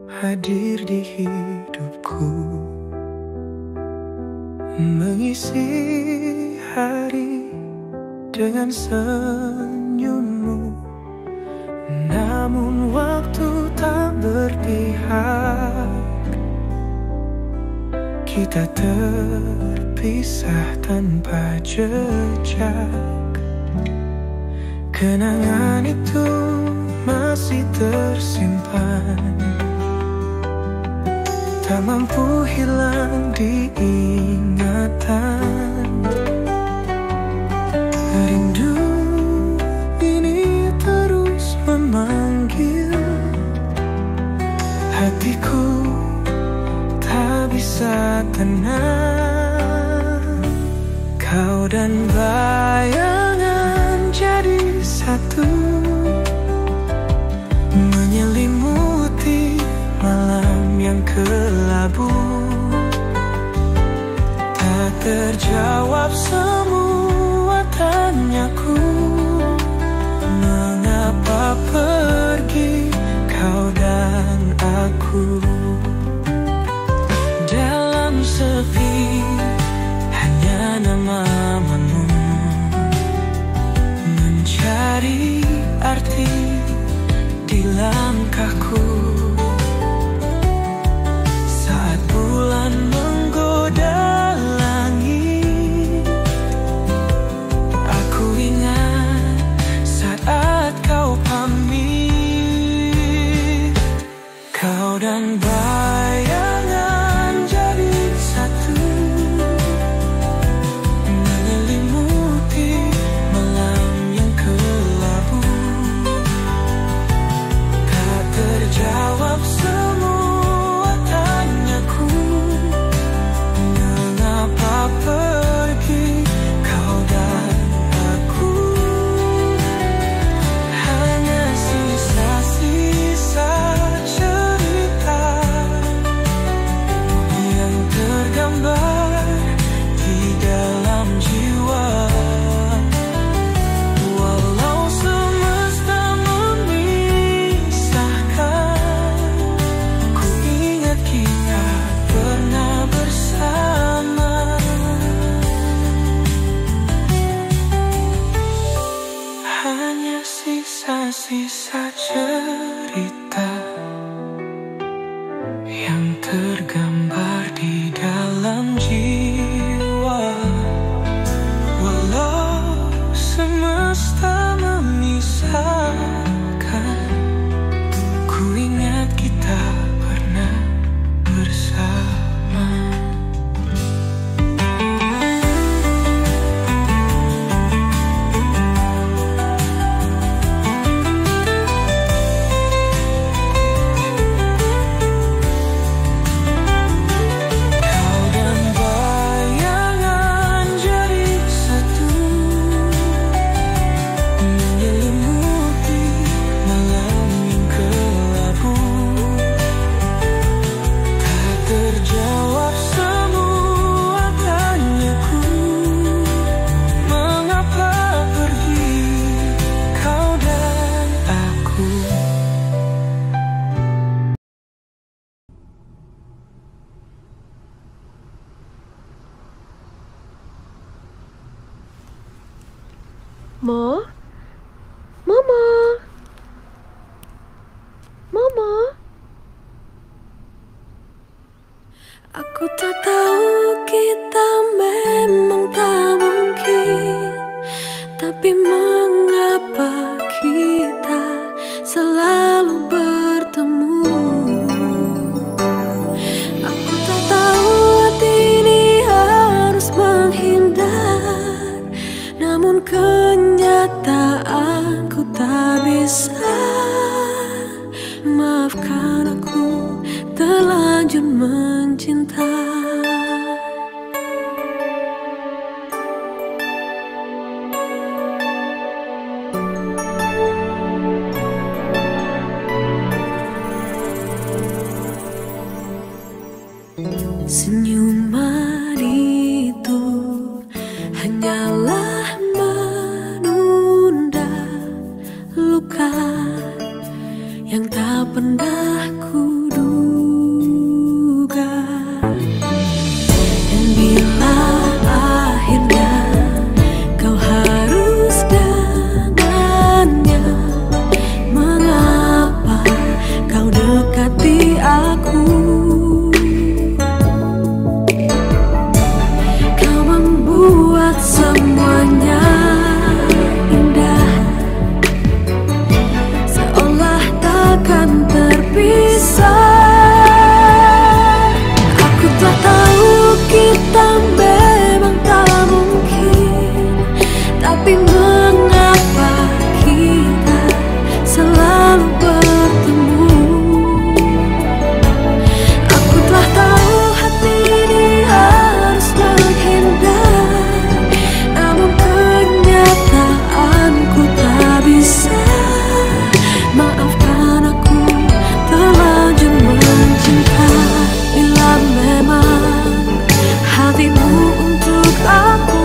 hadir di hidupku, mengisi hari dengan senyummu. Namun waktu tak berpihak, kita terpisah tanpa jejak. Kenangan itu masih tersimpan, tak mampu hilang di ingatan. Rindu ini terus memanggil hatiku, tak bisa tenang. Kau dan bayangan jadi satu, menyelimuti malam yang kelabu. Tak terjawab semua tanyaku, mengapa pergi kau dan aku. Dalam sepi hanya namamu, mencari arti di langkahku. Saat bulan menggoda langit, aku ingat saat kau pamit. Kau dan bayangan jadi satu, menyelimuti malam yang kelabu. Tak terjawab semua tanyaku, mengapa pergi kau dan aku. Hanya sisa-sisa cerita yang tergambar di dalam jiwa. Walau semesta memisahkan, ku ingat kita pernah bersama. Hanya sisa-sisa cerita yang tergambar di dalam jiwa. Walau semesta memisahkan, ku ingat kita pernah bersama. Kau dan bayangan jadi satu, menyelimuti malam yang kelabu. Tak terjawab semua tanyaku, mengapa pergi kau dan aku. Mo? Mama? Mama? Aku tak tahu kita memang tak mungkin, tapi mengapa kita selalu bertemu. Aku tak tahu hati ini harus menghindar, namun kenyataan ku tak bisa. Maafkan aku terlanjur mencinta. Senyuman itu hanyalah menunda luka yang tak tak pernah kuduga. Dan bila akhirnya kau harus dengannya, mengapa kau dekati aku? Kau membuat semuanya indah, seolah takkan terpisah. Aku tak tahu kita memang tak mungkin, tapi mengapa kita selalu bertemu? Aku telah tahu hati ini harus menghindar, namun kenyataanku tak bisa. Maafkan aku terlanjur mencinta. Bila memang hatimu untuk aku,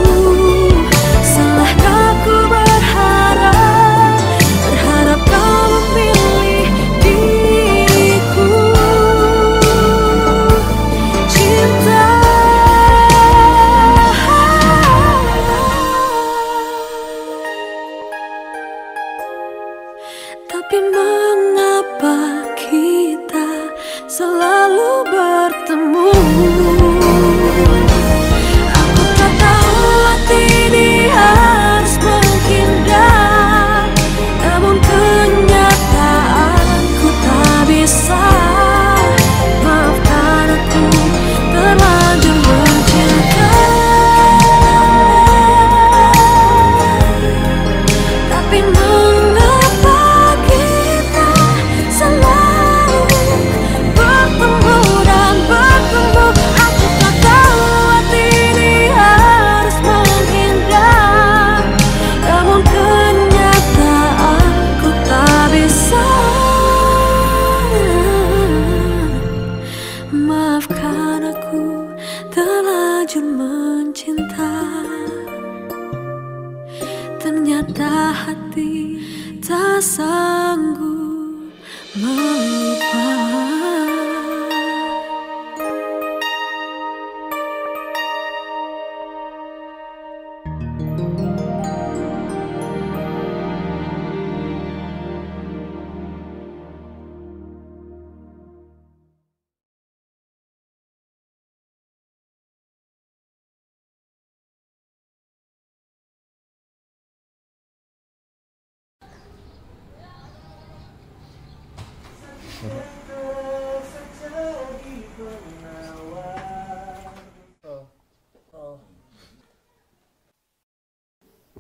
salahkah ku berharap kau memilih diriku? Cinta, tapi mengapa kita selalu bertemu? Aku tak tahu hati ini harus menghindar, namun kenyataanku tak bisa. Maafkan aku terlanjur mencinta, tapi mengapa kita selalu bertemu dan bertemu? Aku tak tahu hati ini harus menghindar, namun kenyataanku tak bisa. Maafkan aku terlanjur mencinta, ternyata hati tak sanggup melupa.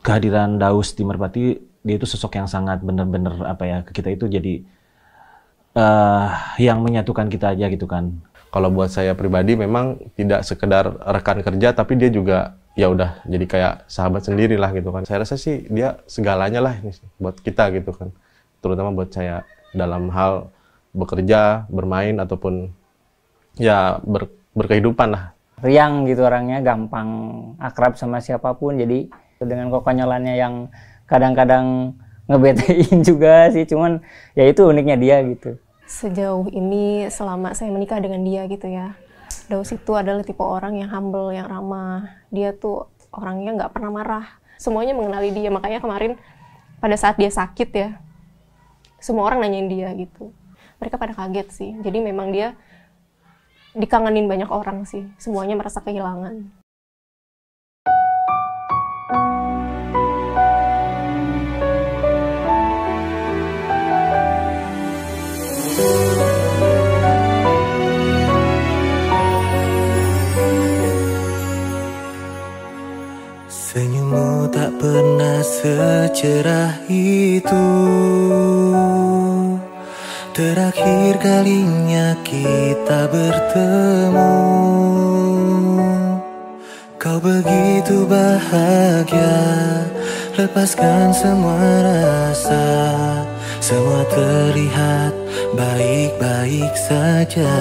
Kehadiran Daus di Merpati, dia itu sosok yang sangat benar-benar apa ya, ke kita itu jadi yang menyatukan kita aja gitu kan. Kalau buat saya pribadi memang tidak sekedar rekan kerja, tapi dia juga ya udah jadi kayak sahabat sendiri lah gitu kan. Saya rasa sih dia segalanya lah buat kita gitu kan, terutama buat saya dalam hal bekerja, bermain ataupun ya berkehidupan lah. Riang gitu orangnya, gampang akrab sama siapapun, jadi dengan kekonyolannya yang kadang-kadang ngebetein juga sih, cuman ya itu uniknya dia gitu. Sejauh ini selama saya menikah dengan dia gitu ya, Daus itu adalah tipe orang yang humble, yang ramah. Dia tuh orangnya nggak pernah marah, semuanya mengenali dia. Makanya kemarin pada saat dia sakit ya, semua orang nanyain dia gitu. Mereka pada kaget sih, jadi memang dia dikangenin banyak orang sih, semuanya merasa kehilangan. Senyummu tak pernah secerah itu. Terakhir kalinya kita bertemu. Kau begitu bahagia, lepaskan semua rasa. Semua terlihat baik-baik saja.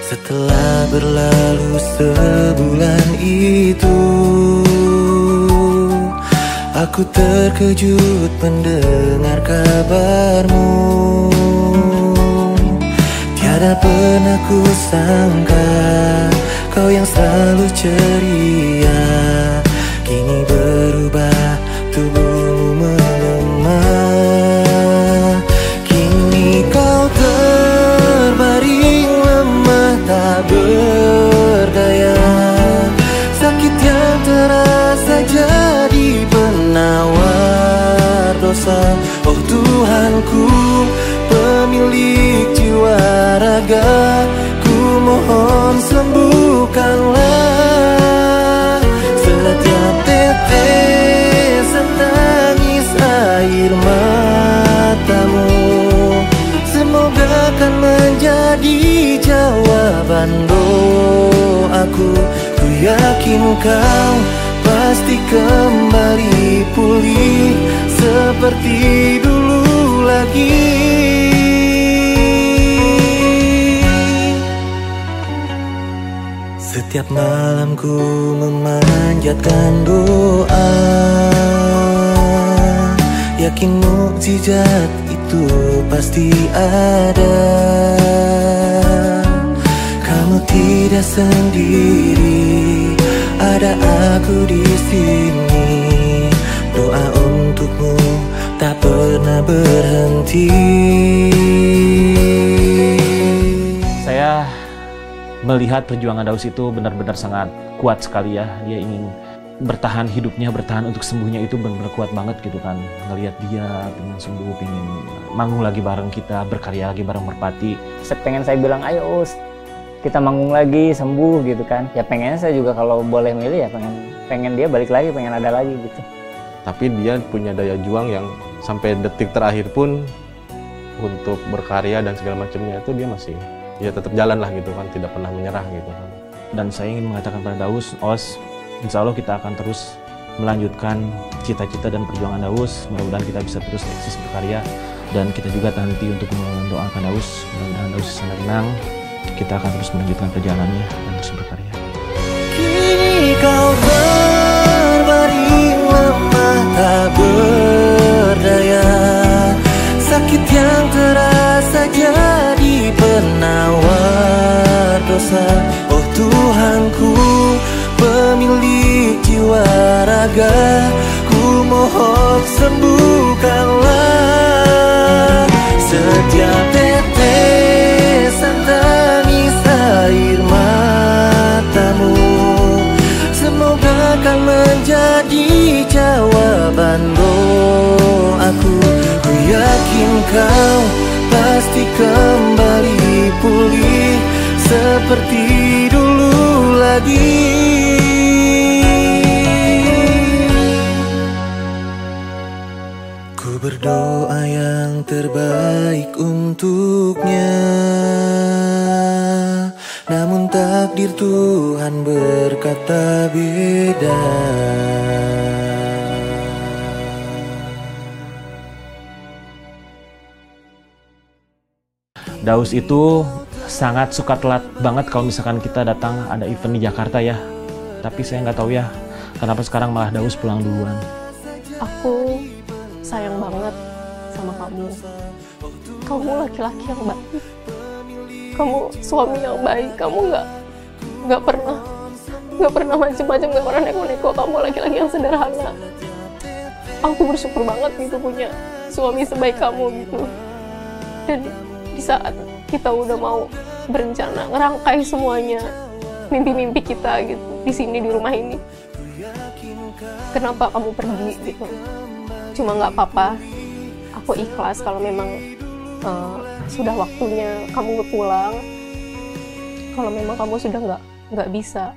Setelah berlalu sebulan itu, Aku terkejut mendengar kabarmu. Tiada pernah ku sangka kau yang selalu ceria kini berubah, tubuhmu melemah. Kini kau terbaring lemah tak berdaya. Sakit yang terasa jadi penawar dosa. Oh Tuhanku, pemilik jiwa raga, ku mohon sembuhkanlah setiap tetesan tangis air matamu. Semoga kan menjadi jawaban doaku. Ku yakin kau pasti kembali pulih seperti dulu lagi. Setiap malam ku memanjatkan doa, yakin mukjizat itu pasti ada. Kamu tidak sendiri, ada aku di sini. Doa untukmu tak pernah berhenti. Saya melihat perjuangan Daus itu benar-benar sangat kuat sekali ya. Dia ingin bertahan hidupnya, bertahan untuk sembuhnya itu benar-benar kuat banget gitu kan. Ngelihat dia pengen sembuh, pengen manggung lagi bareng kita, berkarya lagi bareng Merpati. Pengen saya bilang, ayo Us, kita manggung lagi, sembuh gitu kan. Ya pengennya saya juga kalau boleh milih ya pengen dia balik lagi, pengen ada lagi gitu. Tapi dia punya daya juang yang sampai detik terakhir pun untuk berkarya dan segala macamnya itu dia masih ya tetap jalan lah gitu kan, tidak pernah menyerah gitu kan. Dan saya ingin mengatakan pada Daus, Os, insya Allah kita akan terus melanjutkan cita-cita dan perjuangan Daus. Mudah-mudahan kita bisa terus eksis berkarya, dan kita juga tak henti untuk mendoakan Daus. Mudah-mudahan Daus bisa tenang, kita akan terus melanjutkan perjalanannya dan terus berkarya. Kini kau berbaring lemah tak berdaya. Sakit yang terasa jadi penawar dosa. Oh Tuhanku, pemilik jiwa raga, ku mohon sembuhkanlah setiap tetesan tangis air matamu. Semoga kan menjadi jawaban doaku. Ku yakin kau pasti kembali pulih seperti dulu lagi. Ku berdoa yang terbaik untuknya, namun takdir Tuhan berkata beda. Daus itu sangat suka telat banget kalau misalkan kita datang ada event di Jakarta ya. Tapi saya nggak tahu ya kenapa sekarang malah Daus pulang duluan. Aku sayang banget sama kamu. Kamu laki-laki yang baik. Kamu suami yang baik. Kamu nggak pernah macam-macam, nggak pernah neko-neko. Kamu laki-laki yang sederhana. Aku bersyukur banget gitu punya suami sebaik kamu gitu. Dan di saat kita udah mau berencana ngerangkai semuanya mimpi-mimpi kita gitu di sini di rumah ini, kenapa kamu pergi gitu? Cuma nggak apa-apa, aku ikhlas kalau memang sudah waktunya kamu pulang. Kalau memang kamu sudah nggak bisa,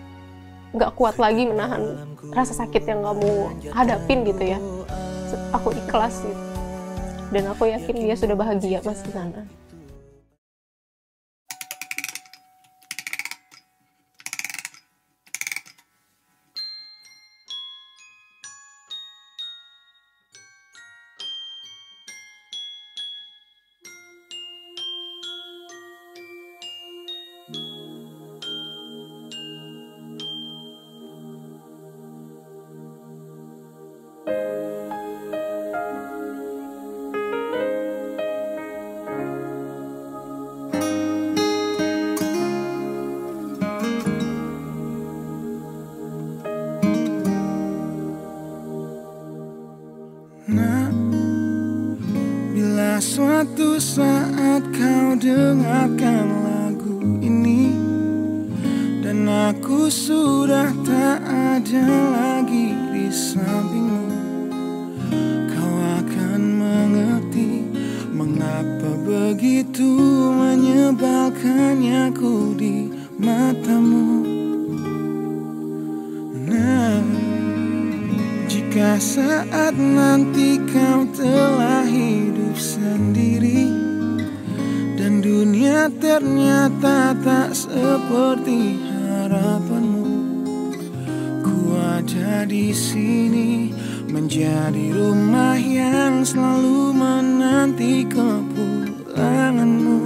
nggak kuat lagi menahan rasa sakit yang kamu hadapin gitu ya, aku ikhlas gitu. Dan aku yakin dia sudah bahagia mas di sana. Nah, bila suatu saat kau dengarkan lagu ini dan aku sudah tak ada lagi di sampingmu, kau akan mengerti mengapa begitu menyebalkannya aku di matamu. Nah, jika saat nanti kau telah hidup sendiri dan dunia ternyata tak seperti harapanmu, ku ada di sini menjadi rumah yang selalu menanti kepulanganmu.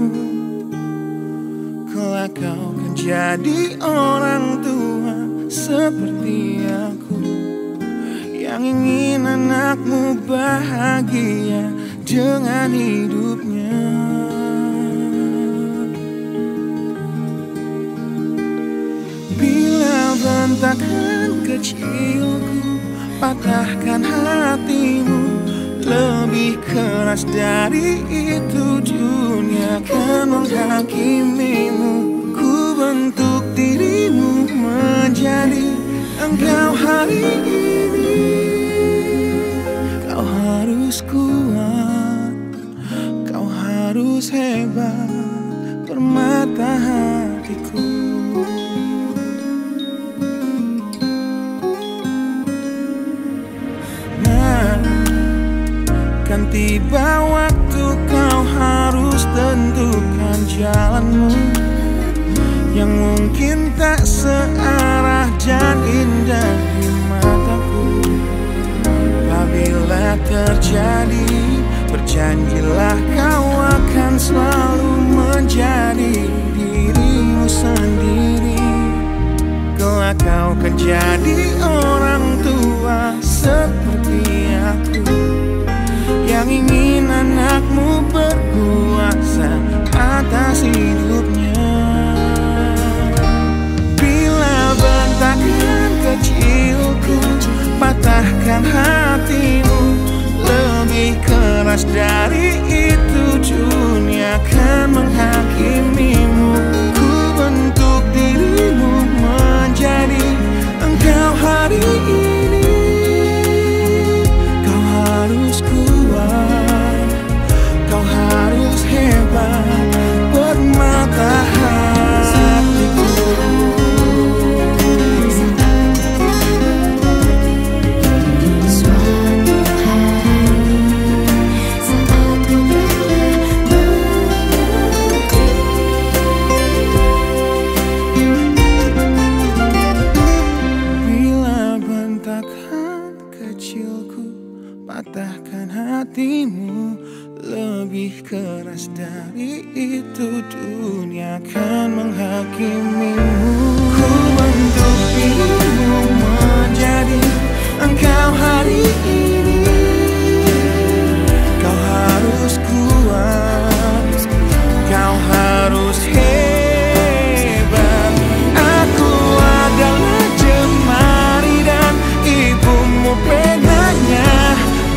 Kelak kau kan jadi orang tua seperti aku, yang ingin anakmu bahagia dengan hidupnya. Bila bentakan kecilku patahkan hatimu, lebih keras dari itu dunia akan menghakimimu. Ku bentuk dirimu menjadi engkau hari ini. Kau harus kuat, kau harus hebat, permata hatiku. Nah, kan tiba waktu kau harus tentukan jalanmu yang mungkin tak searah dan indah di mataku. Apabila terjadi, berjanjilah kau akan selalu menjadi dirimu sendiri. Kelak kau akan jadi orang tua seperti aku, yang ingin anakmu berkuasa atas hidupnya. Bentakan kecilku patahkan hatimu, lebih keras dari itu dunia akan menghakimimu. Ku bentuk dirimu menjadi engkau hari ini. Kau harus kuat, kau harus hebat, permata hatiku. Patahkan hatimu, lebih keras dari itu dunia akan menghakimimu. Ku bentuk dirimu menjadi engkau hari ini. Kau harus kuat, kau harus hebat. Aku adalah jemari dan ibumu penanya,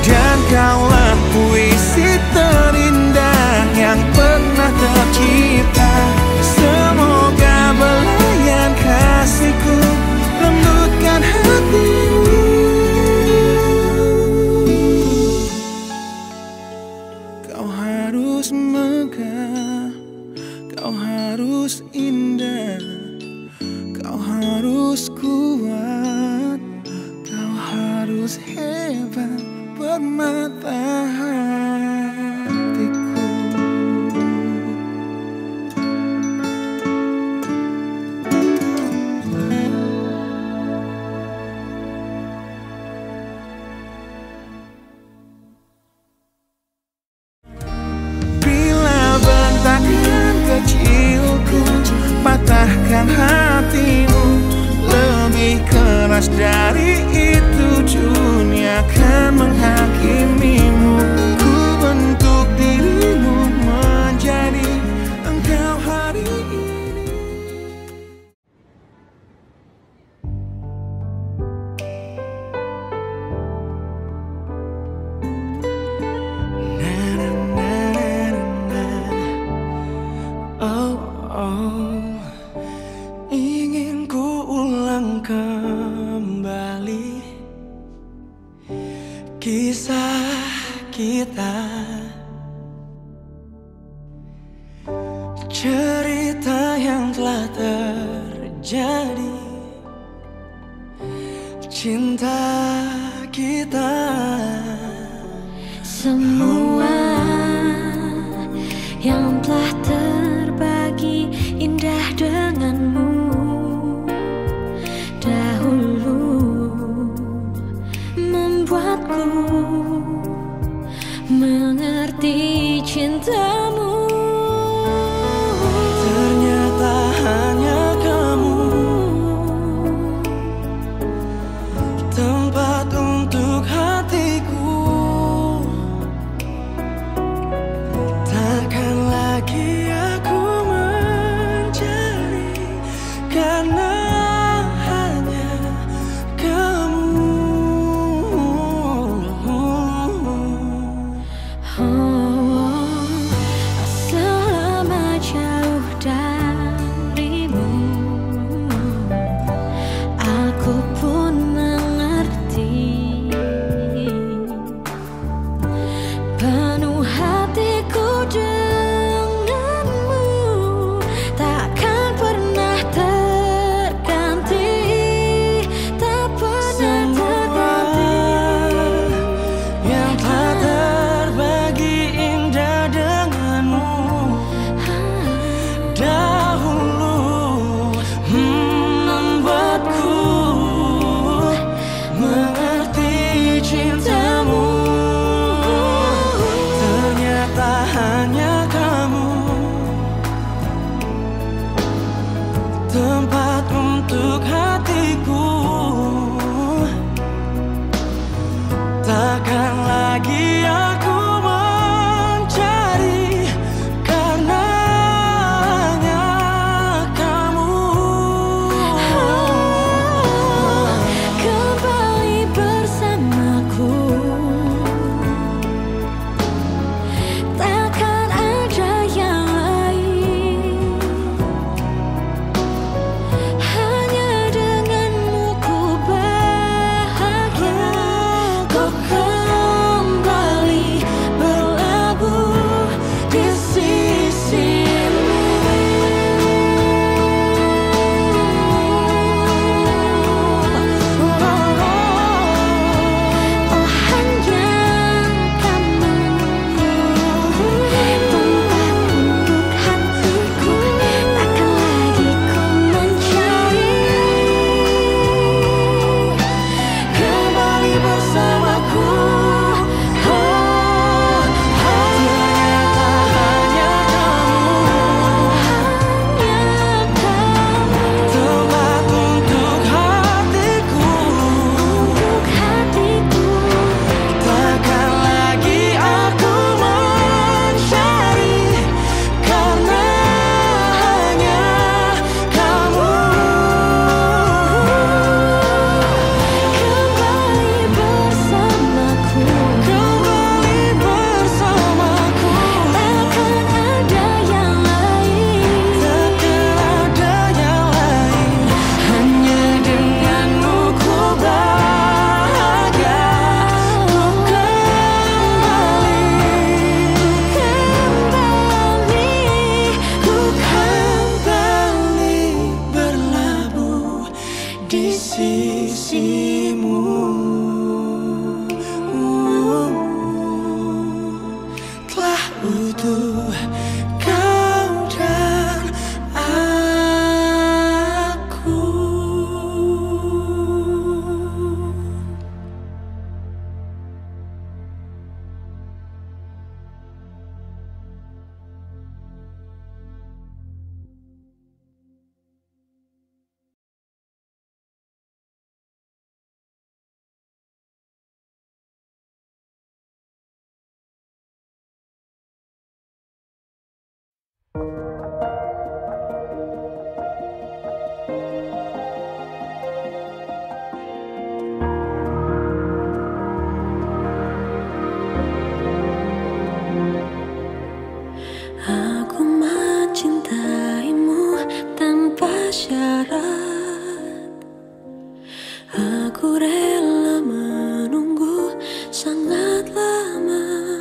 dan kaulah puisi terindah yang pernah tercipta. Semoga belayan kasihku lembutkan hatimu. Kau harus megah, kau harus indah, kau harus kuat, kau harus hebat, permata hatiku. Bila bentakan kecilku patahkan hatimu, lebih keras dari itu dunia akan menghakimimu. Ku bentuk dirimu menjadi engkau hari ini. kita, cerita yang telah terjadi, cinta kita. Semua yang telah terbagi indah denganmu dahulu membuatku mengerti cintamu. Ternyata hanya kamu tempat untuk hatiku. Takkan lagi aku mencari, karena hanya kamu. Selama jauh darimu, aku pun mengerti. Penuh hatiku denganmu, takkan pernah terganti, tak pernah terganti. Yang telah terbagi indah denganmu dahulu membuatku mengerti cintamu. Ternyata hanya kamu tempat untuk hatiku. Takkan lagi aku mencari, karena hanya kamu. Kembali bersamaku, takkan ada yang lain. Hanya denganmu ku bahagia. Kau kembali berlabuh di sisimu. Oh, hanya kamu tempat untuk hatiku, takkan lagi ku mencari. Kembali bersamaku. Ternyata hanya kamu tempat untuk hatiku. Takkan lagi aku mencari, karena hanya kamu. Kembali bersamaku, takkan ada yang lain. Hanya denganmu ku bahagia. Ku kembali berlabuh di sisimu. Telah utuh kau dan aku. Aku mencintaimu tanpa syarat. Aku rela menunggu sangat lama.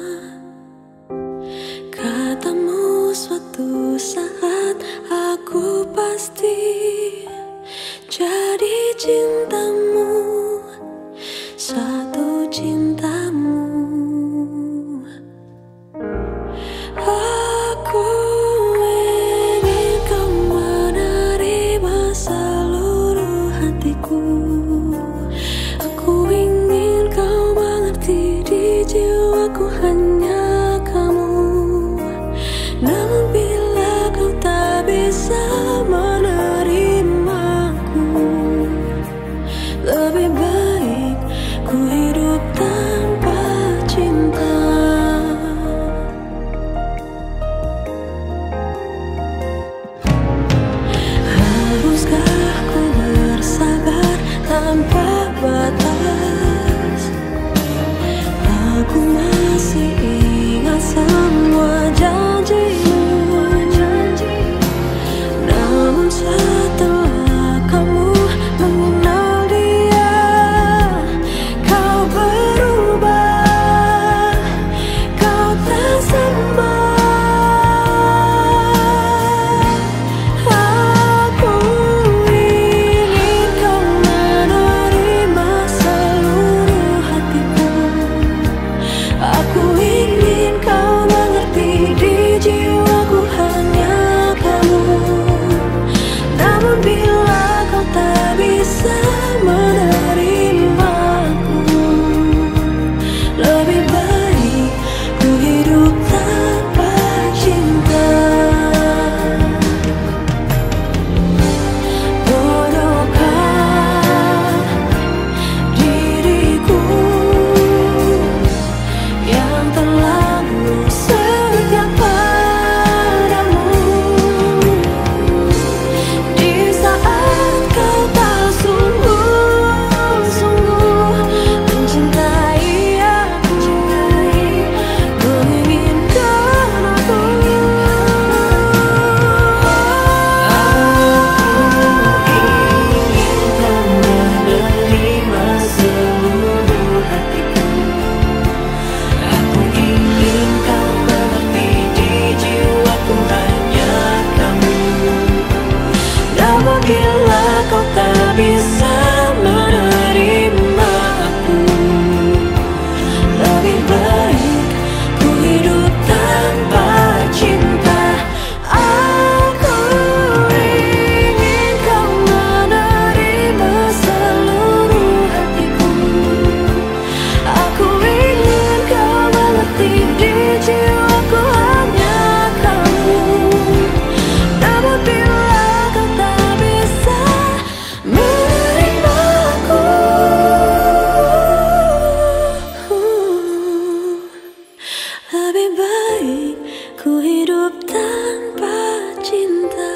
Lebih baik ku hidup tanpa cinta.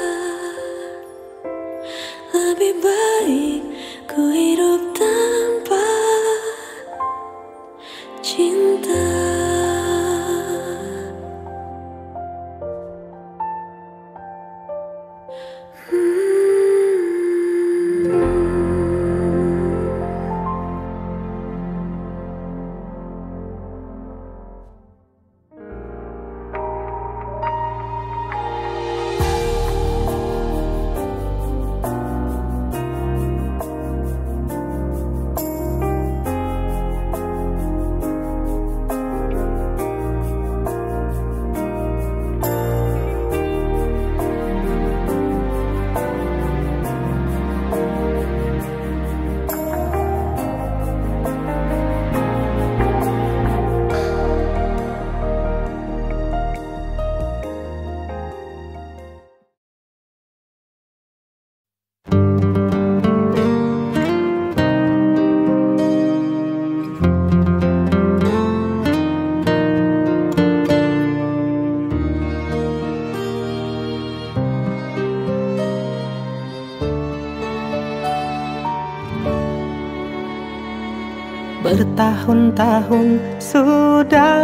Lebih baik ku hidup tanpa cinta. Bertahun-tahun sudah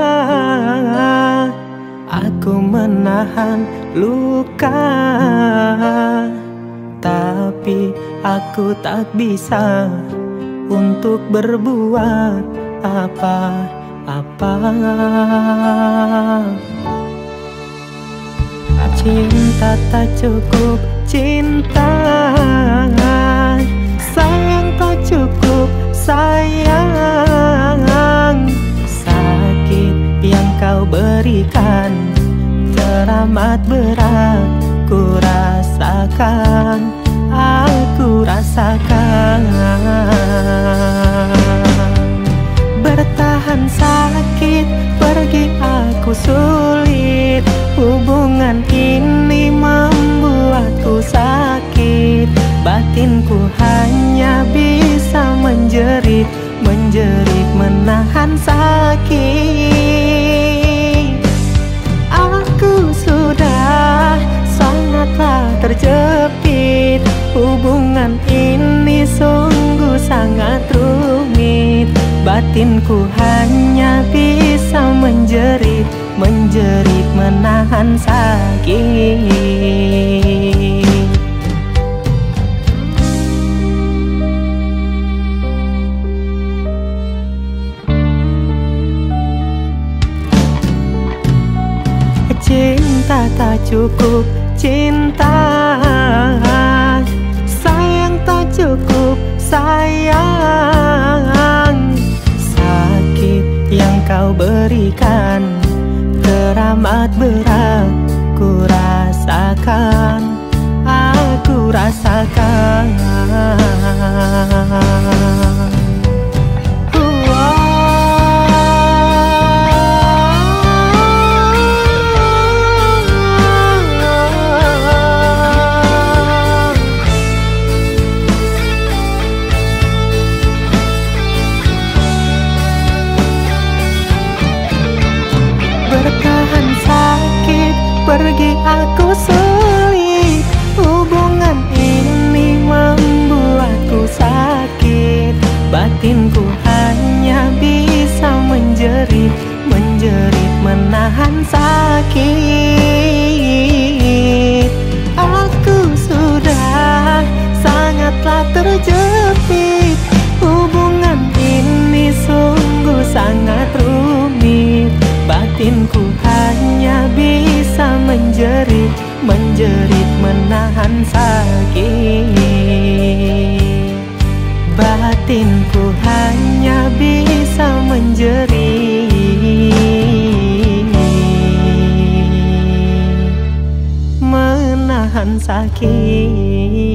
aku menahan luka, tapi aku tak bisa untuk berbuat apa-apa. Cinta tak cukup, cinta sayang tak cukup, sayang. Sakit yang kau berikan teramat berat, ku rasakan, aku rasakan. Bertahan sakit, pergi aku sulit. Hubungan ini membuatku sakit. Batinku hanya bisa menjerit, menjerit menahan sakit. Aku sudah sangatlah terjepit. Hubungan ini sungguh sangat rumit. Batinku hanya bisa menjerit, menjerit menahan sakit. Cinta tak cukup, cinta sayang tak cukup, sayang. Sakit yang kau berikan teramat berat, ku rasakan, aku rasakan. Bertahan sakit, pergi aku sulit. Hubungan ini membuatku sakit. Batinku hanya bisa menjerit, menjerit menahan sakit. Aku sudah sangatlah terjepit. Hubungan ini sungguh sangat rumit. Batinku hanya bisa menjerit, menjerit menahan sakit. Batinku hanya bisa menjerit, menahan sakit.